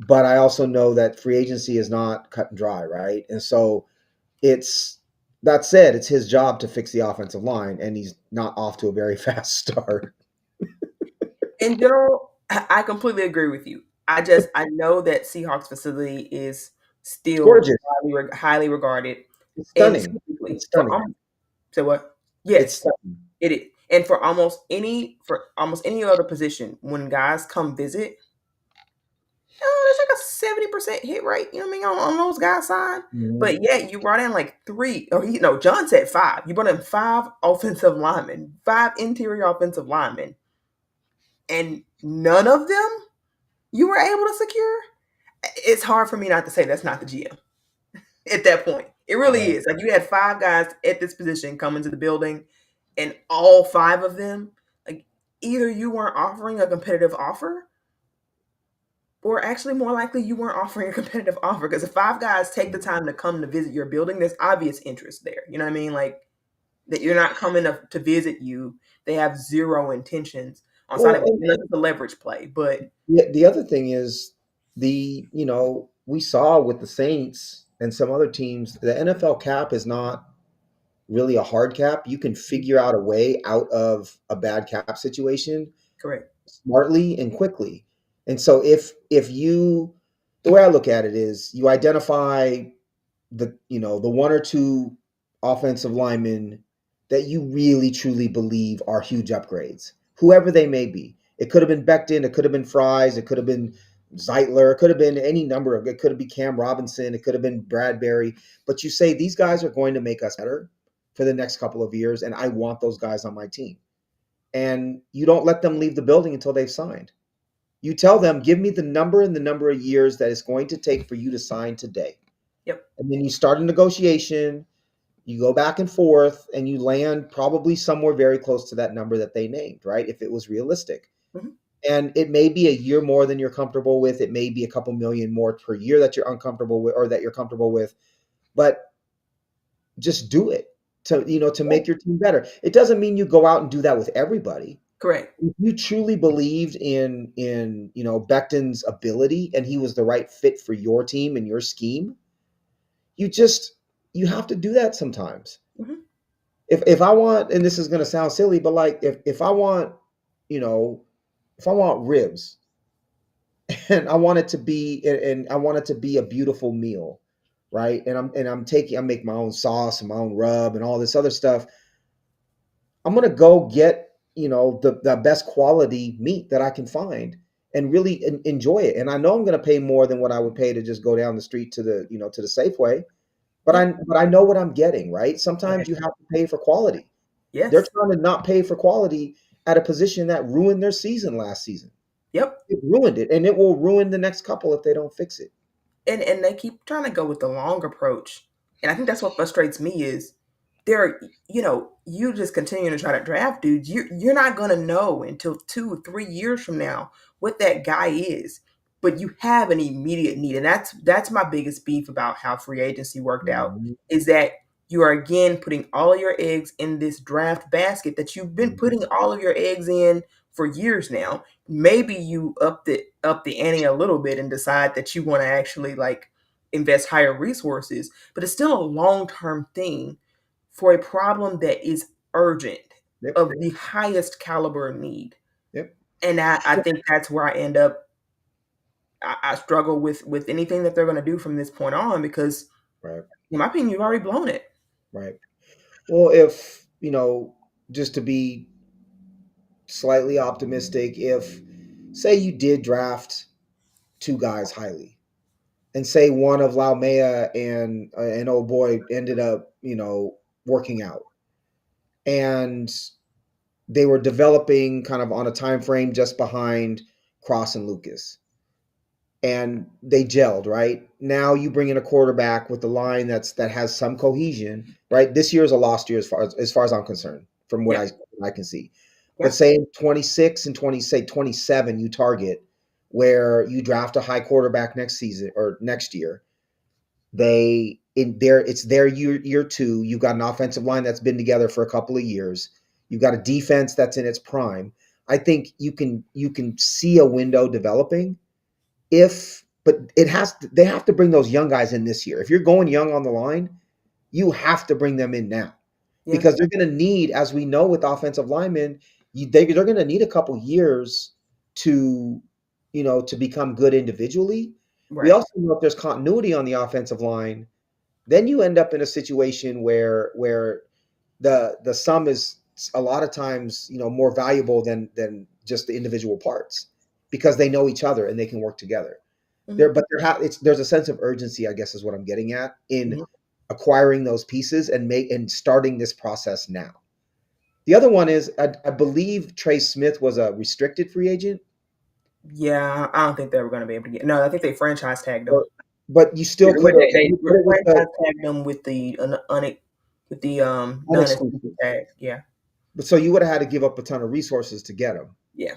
But I also know that free agency is not cut and dry, right? And so it's that said, it's his job to fix the offensive line, and he's not off to a very fast start. In general, I completely agree with you. I know that Seahawks facility is It's still gorgeous. highly regarded, It's and stunning. typically It's for stunning. say what? It's Yes, stunning. it is. And for almost any other position, when guys come visit, there's like a 70% hit rate, you know what I mean, on those guys' side. Mhm. But yet you brought in like three, or John said five. You brought in five offensive linemen, five interior offensive linemen, and none of them you were able to secure. It's hard for me not to say that's not the GM at that point. It really Right. is. Like, you had five guys at this position come into the building, and all five of them, like, either you weren't offering a competitive offer, or actually more likely you weren't offering a competitive offer. Because if five guys take the time to come to visit your building, there's obvious interest there. You know what I mean? Like, that you're not coming to visit you. They have zero intentions on Well, signing with you, unless it's a leverage play. But the other thing is we saw with the Saints and some other teams, the NFL cap is not really a hard cap. You can figure out a way out of a bad cap situation correct. smartly and quickly. And so if you the way I look at it is you identify the one or two offensive linemen that you really truly believe are huge upgrades, whoever they may be. It could have been Becton, it could have been Fries, it could have been Zeitler, it could have been any number of it could have been Cam Robinson, it could have been Bradbury. But you say these guys are going to make us better for the next couple of years, and I want those guys on my team. And you don't let them leave the building until they've signed. You tell them, give me the number and the number of years that it's going to take for you to sign today. Yep. And then you start a negotiation, you go back and forth, and you land probably somewhere very close to that number that they named, right? If it was realistic. Mm-hmm. And it may be a year more than you're comfortable with. It may be a couple million more per year that you're uncomfortable with or that you're comfortable with. But just do it to make your team better. It doesn't mean you go out and do that with everybody. Correct. If you truly believed in Becton's ability and he was the right fit for your team and your scheme, you have to do that sometimes. Mm-hmm. If I want, and this is going to sound silly, but like if I want, you know, if I want ribs and I want it to be a beautiful meal, right? I make my own sauce and my own rub and all this other stuff. I'm gonna go get the best quality meat that I can find and really enjoy it. And I know I'm gonna pay more than what I would pay to just go down the street to the Safeway, but Yep. I know what I'm getting, right? Right. Sometimes you have to pay for quality. They're Yes. trying to not pay for quality at a position that ruined their season last season. Yep. It ruined it, and it will ruin the next couple if they don't fix it. And they keep trying to go with the long approach. And I think that's what frustrates me is they're, you just continue to try to draft dudes. You're not gonna know until 2 3 years from now what that guy is. But you have an immediate need. And that's my biggest beef about how free agency worked out, Mhm, is that you are again putting all of your eggs in this draft basket that you've been mhm, putting all of your eggs in for years now. Maybe you up the ante a little bit and decide that you want to actually like invest higher resources, but it's still a long-term thing for a problem that is urgent, yep, of the highest caliber need. yep, And I think that's where I end up. I struggle with anything that they're going to do from this point on, because right, in my opinion, you've already blown it. right. Well, if just to be slightly optimistic, if say you did draft two guys highly, and say one of Laumea and an old boy ended up working out, and they were developing kind of on a time frame just behind Cross and Lucas, and they gelled. Right now, you bring in a quarterback with the line that has some cohesion. Right, this year is a lost year as far as I'm concerned, from what Yeah, I can see. But yeah, say in 26 and 20, say 27, you target where you draft a high quarterback next season or next year. It's their year two. You've got an offensive line that's been together for a couple of years. You've got a defense that's in its prime. I think you can see a window developing if, but they have to bring those young guys in this year. If you're going young on the line, you have to bring them in now Yeah. because they're going to need, as we know with offensive linemen, they're going to need a couple years to, to become good individually. We Right. also know if there's continuity on the offensive line, then you end up in a situation where the sum is a lot of times, more valuable than just the individual parts because they know each other and they can work together. Mhm. There's a sense of urgency, I guess, is what I'm getting at in Mhm. acquiring those pieces and starting this process now. The other one is I believe Trey Smith was a restricted free agent, Yeah, I don't think they were gonna be able to get no, I think they franchise tagged him. or, but you Yeah, still could have they put it with the franchise tagged him with the with the, non-exclusive unexclusive. tag. Yeah. But so you would have had to give up a ton of resources to get him. Yeah.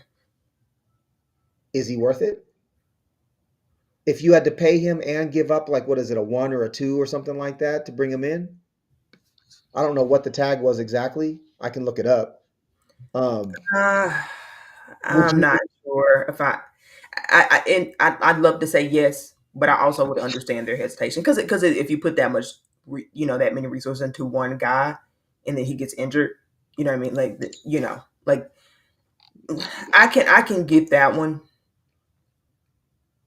Is he worth it? If you had to pay him and give up, like, what is it, a one or a two or something like that to bring him in? I don't know what the tag was exactly. I can look it up. Uh, Would I'm you? not sure if I'd love to say yes, but I also would understand their hesitation because if you put that much, that many resources into one guy, and then he gets injured, you know what I mean? Like, like I can get that one.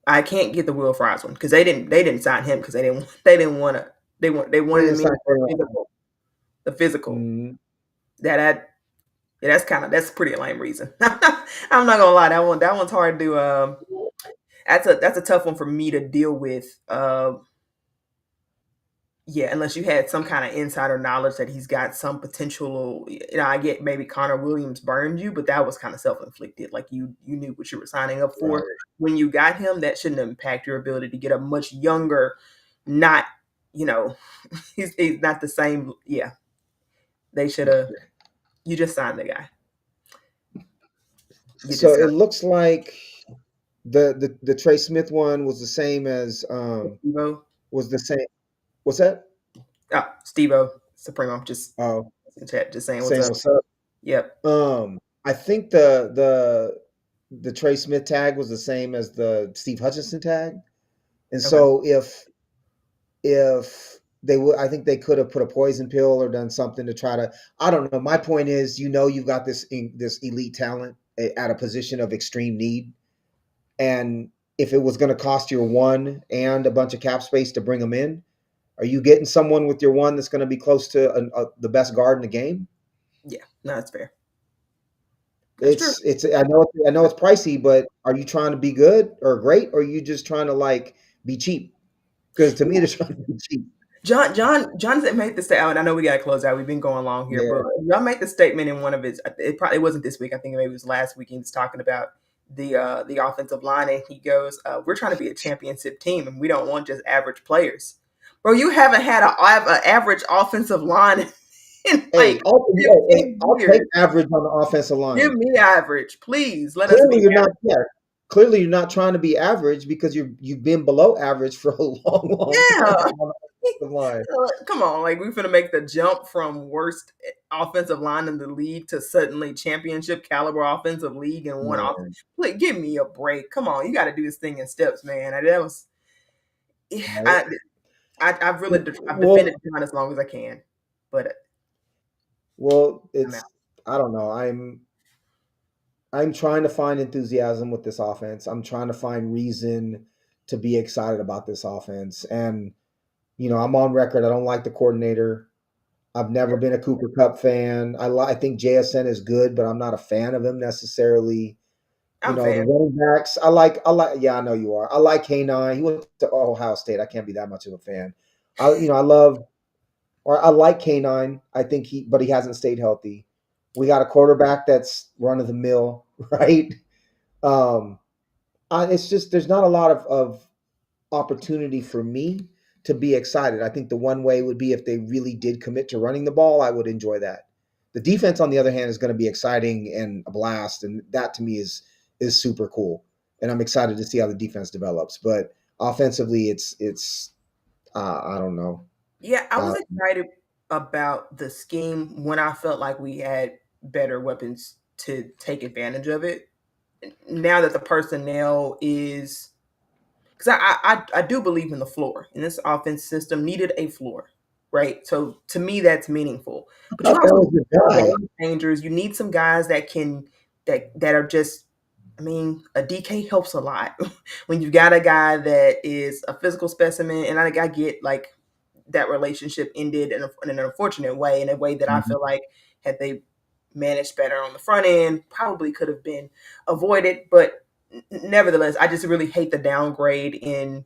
I can't get the Will Fries one because they didn't sign him because they didn't want to they They wanted didn't him in sign for Taylor. the physical Mm, that I yeah, that's a pretty lame reason. I'm not gonna lie, that one's hard to that's a tough one for me to deal with. Yeah, unless you had some kind of insider knowledge that he's got some potential. I get maybe Connor Williams burned you, but that was kind of self inflicted. Like you knew what you were signing up for right. when you got him. That shouldn't impact your ability to get a much younger, not you know, he's not the same. Yeah, they should have. You just signed the guy. You So just it signed looks like the Trey Smith one was the same as Steve-O. was the same. What's that? Oh, Steve-O Supremo. Just Oh, in chat, just saying what's saying up. what's up. Yep. I think the Trey Smith tag was the same as the Steve Hutchinson tag, and Okay. so if they would, I think they could have put a poison pill or done something to try to. I don't know. My point is, you've got this elite talent at a position of extreme need, and if it was going to cost your one and a bunch of cap space to bring them in, are you getting someone with your one that's going to be close to the best guard in the game? Yeah. No, that's fair. That's true. It's I know it's pricey, but are you trying to be good or great, or are you just trying to like be cheap? Because to me, they're trying to be cheap. Jonathan made the statement. I know we got to close out. We've been going long here, Yeah. but John made the statement in one of his. It probably wasn't this week. I think maybe it was last week. He was talking about the offensive line, and he goes, "We're trying to be a championship team, and we don't want just average players." Bro, you haven't had an average offensive line in Hey, like hey, 15 I'll take years. average on the offensive Give line. me average, please. Let us Clearly, be you're not. average. Yeah, clearly you're not trying to be average because you've been below average for a long, long time Yeah. on the offensive line. Come on, like we finna make the jump from worst offensive line in the league to suddenly championship caliber offensive league in one off. Man, Like, give me a break. Come on, you got to do this thing in steps, man. That was right? I I've really I've Well, defended John as long as I can, but I'm out. it's I don't know. I'm trying to find enthusiasm with this offense. I'm trying to find reason to be excited about this offense. And, I'm on record. I don't like the coordinator. I've never been a Cooper Cup fan. I think JSN is good, but I'm not a fan of him necessarily. I'm a The fan. running backs, yeah, I know you are. I like K9. He went to Ohio State. I can't be that much of a fan. I love, or I like K9. I think but he hasn't stayed healthy. We got a quarterback that's run of the mill, right? Um, it's just there's not a lot of opportunity for me to be excited. I think the one way would be if they really did commit to running the ball. I would enjoy that. The defense, on the other hand, is going to be exciting and a blast, and that to me is super cool. And I'm excited to see how the defense develops. But offensively, it's I don't know. Yeah, I Uh, was excited about the scheme when I felt like we had. better weapons to take advantage of it. Now that the personnel is, because I do believe in the floor, and this offense system needed a floor, right? So to me, that's meaningful. I But you thought that also was need your some guy. game changers. You need some guys that can that are just. I mean, a DK helps a lot when you've got a guy that is a physical specimen, and I get like that relationship ended in an unfortunate way, in a way that I Mhm. feel like had they managed better on the front end, probably could have been avoided. But nevertheless, I just really hate the downgrade in,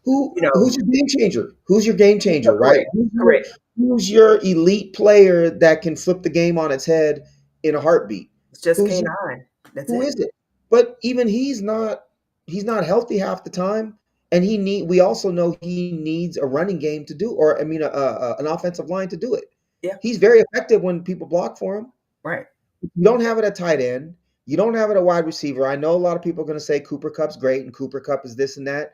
you Who's know, your game changer? Who's your game changer, right? correct, correct. Who's your elite player that can flip the game on its head in a heartbeat? It's just Who's your K9. That's who is it. it? But even he's not healthy half the time, and we also know he needs a running game to do, or I mean, an offensive line to do it. Yeah, He's very effective when people block for him. right. You don't have it at tight end. You don't have it at wide receiver. I know a lot of people are going to say Cooper Cup's great and Cooper Cup is this and that.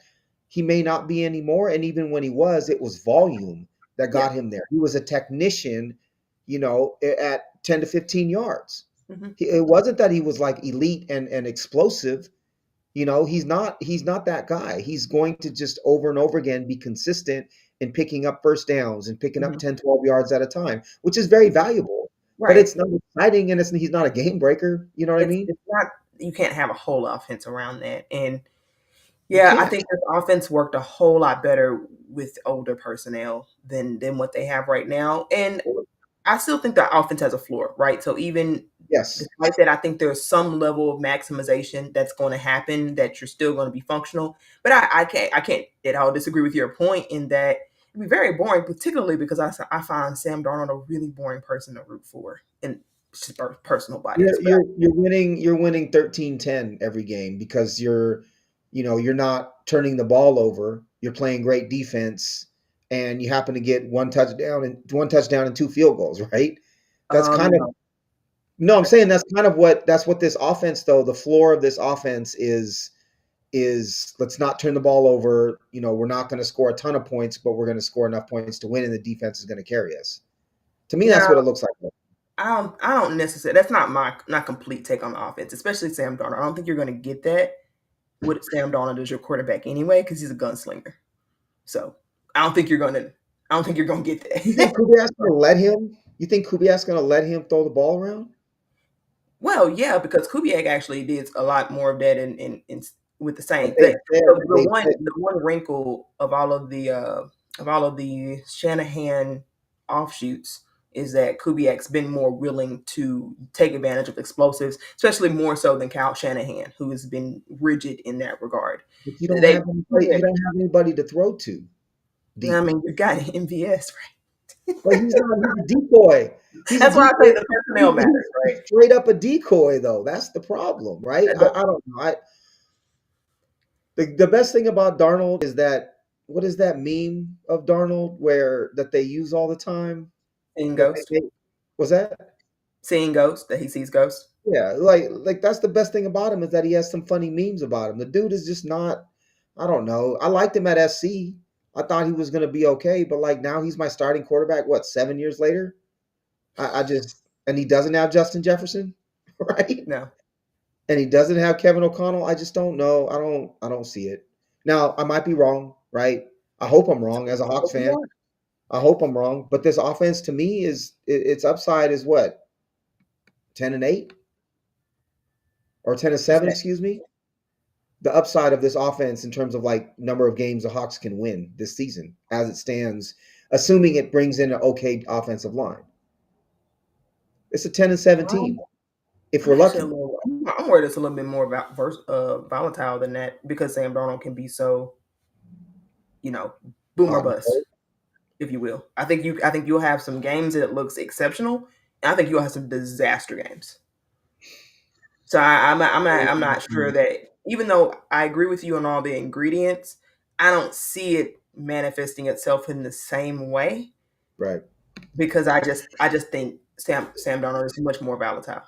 He may not be anymore. And even when he was, it was volume that Yeah. got him there. He was a technician, at 10 to 15 yards. Hmm. It wasn't that he was like elite and explosive. He's not that guy. He's going to just over and over again be consistent in picking up first downs and picking up Hmm. 10, 12 yards at a time, which is very valuable. But Right. it's not exciting and he's not a game breaker. You know what I mean? It's not, you can't have a whole offense around that. And You yeah, I can't. think this offense worked a whole lot better with older personnel than what they have right now. And I still think the offense has a floor, right? So even Yes. despite that, I think there's some level of maximization that's going to happen, that you're still going to be functional. But I can't at all disagree with your point in that it'd be very boring, particularly because I find Sam Darnold a really boring person to root for, and it's just personal bias. You're But you're you're winning 13-10 every game because you're not turning the ball over. You're playing great defense and you happen to get one touchdown and two field goals, right? That's kind of no, No, I'm saying that's what this offense though, the floor of this offense is let's not turn the ball over. We're not going to score a ton of points, but we're going to score enough points to win and the defense is going to carry us. To me, that's no, what it looks like. I don't necessarily. That's not my not complete take on the offense, especially Sam Darnold. I don't think you're going to get that with Sam Darnold as your quarterback anyway, because he's a gunslinger. So I don't think you're going to. I don't think you're going to get You think that. Kubiak's going to let him? You think Kubiak's going to let him throw the ball around? Well, yeah, because Kubiak actually did a lot more of that in with the But Saints. they said The they one said the one wrinkle of all of the Shanahan offshoots is that Kubiak's been more willing to take advantage of explosives, especially more so than Kyle Shanahan, who has been rigid in that regard. but you don't They have anybody. Kubiak, You don't have anybody to throw to I deep. mean, you got MVS, right? But he's not. He's a decoy. He's a That's why I decoy. say the personnel matters, He's right? straight up a decoy, though. That's the problem, right? I don't know. The best thing about Darnold is that what is that meme of Darnold where that they use all the time? Seeing That ghosts, was that? seeing ghosts, that he sees ghosts. Yeah, like that's the best thing about him is that he has some funny memes about him. The dude is just not. I don't know. I liked him at SC. I thought he was going to be okay, but like now he's my starting quarterback. What 7 years later? I just and he doesn't have Justin Jefferson, right? No. And he doesn't have Kevin O'Connell. I just don't know. I don't see it. Now I might be wrong, right? I hope I'm wrong as a Hawks Hope you fan. are. I hope I'm wrong, but this offense to me its upside is what 10-8 or 10-7, excuse me. The upside of this offense in terms of like number of games the Hawks can win this season as it stands, assuming it brings in an okay offensive line. It's a 10-7 Um, team if I'm we're actually a lucky. little. I'm worried it's a little bit more about volatile than that, because Sam Darnold can be so, you know, boom or Hot and bust, cold. if you will. I think you'll have some games that looks exceptional, and I think you'll have some disaster games. So I'm not sure that, even though I agree with you on all the ingredients, I don't see it manifesting itself in the same way, Right. because I just think Sam Darnold is much more volatile.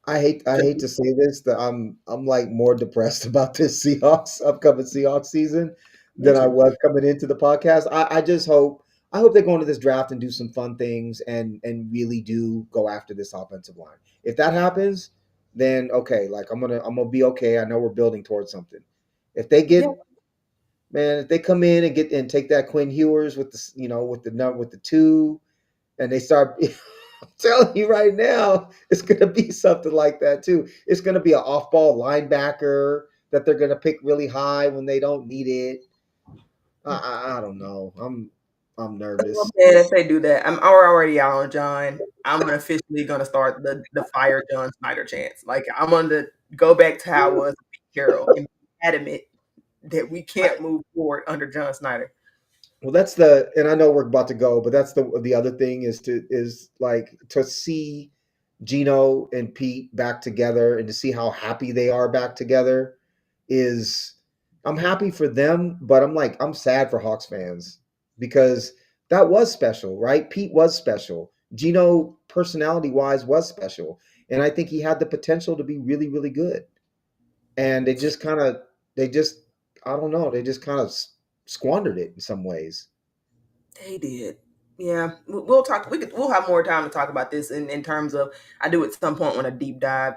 I hate to say this that I'm like more depressed about this Seahawks upcoming Seahawks season Me than I too. was coming into the podcast. I just hope I hope they go into this draft and do some fun things and really do go after this offensive line. If that happens, then okay, like I'm gonna be okay. I know we're building towards something. If they Yeah, get man, if they come in and get and take that Quinn Hewers with the with the two, and they start I'm telling you right now, it's gonna be something like that too. It's gonna be an off-ball linebacker that they're gonna pick really high when they don't need it. I don't know. I'm nervous. man, if they do that, I'm already out on John. I'm officially gonna start the fire John Snyder chance. Like I'm gonna go back to how I was with Pete Carroll and be adamant that we I, can't move forward under John Snyder. well, and I know we're about to go, but that's the other thing is like to see Gino and Pete back together and to see how happy they are back together is I'm happy for them, but I'm sad for Hawks fans because that was special, right? Pete was special. Gino, personality wise, was special. And I think he had the potential to be really, really good. And they just, I don't know, they just kind of squandered it in some ways. They did. Yeah, we'll talk. We'll have more time to talk about this in terms of. I do at some point want to deep dive.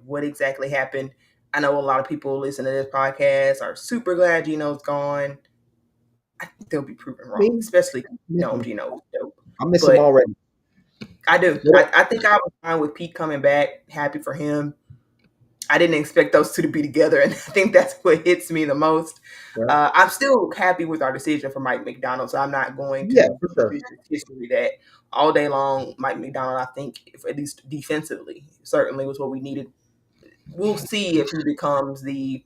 What exactly happened. I know a lot of people listen to this podcast are super glad Gino's gone. I think they'll be proven I wrong, mean, especially miss him. Gino's dope. I miss him But already. I do. I think I was fine with Pete coming back. Happy for him. I didn't expect those two to be together, and I think that's what hits me the most. Yeah, I'm still happy with our decision for Mike McDonald, so I'm not going yeah, to for sure. revisit history that all day long. Mike McDonald, I think, if, at least defensively, certainly was what we needed. We'll see if he becomes the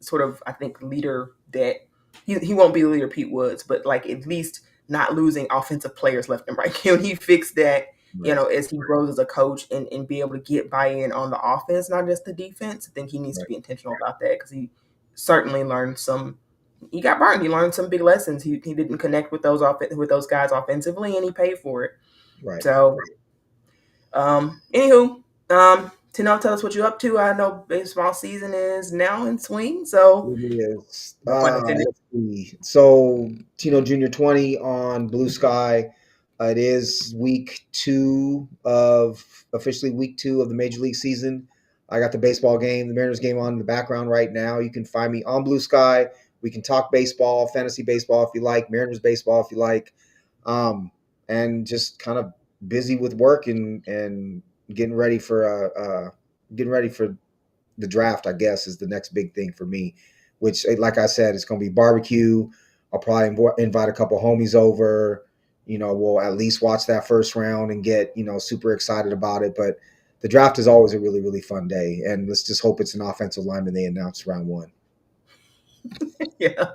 sort of, I think, leader that he won't be the leader Pete Woods, but like at least not losing offensive players left and right. Can he fix that, Right, as he grows as a coach and be able to get buy-in on the offense, not just the defense? I think he needs to right, be intentional about that because certainly learned he got burned. He learned some big lessons. He didn't connect with with those guys offensively and he paid for it. right. So anywho, Tino, tell us what you're up to. I know baseball season is now in swing, so It is. no pun intended. Let's see. So Tino Junior 20 on Blue Sky. It is officially week two of the Major League season. I got the baseball game, the Mariners game on in the background right now. You can find me on Blue Sky. We can talk baseball, fantasy baseball if you like, Mariners baseball if you like, and just kind of busy with work and getting ready for the draft, I guess, is the next big thing for me. Which, like I said, it's going to be barbecue. I'll probably invite a couple homies over. We'll at least watch that first round and get super excited about it. But the draft is always a really, really fun day, and let's just hope it's an offensive lineman they announced round one. Yeah.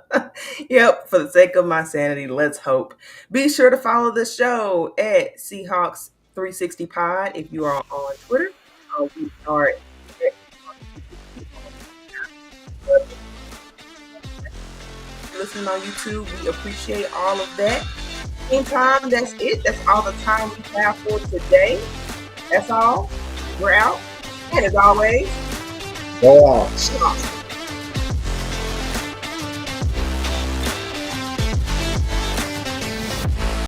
Yep. For the sake of my sanity, let's hope. Be sure to follow the show at Seahawks 360 Pod if you are on Twitter. We are at listening on YouTube. We appreciate all of that. Meantime, that's it. That's all the time we have for today. That's all. We're out. And as always, Go on.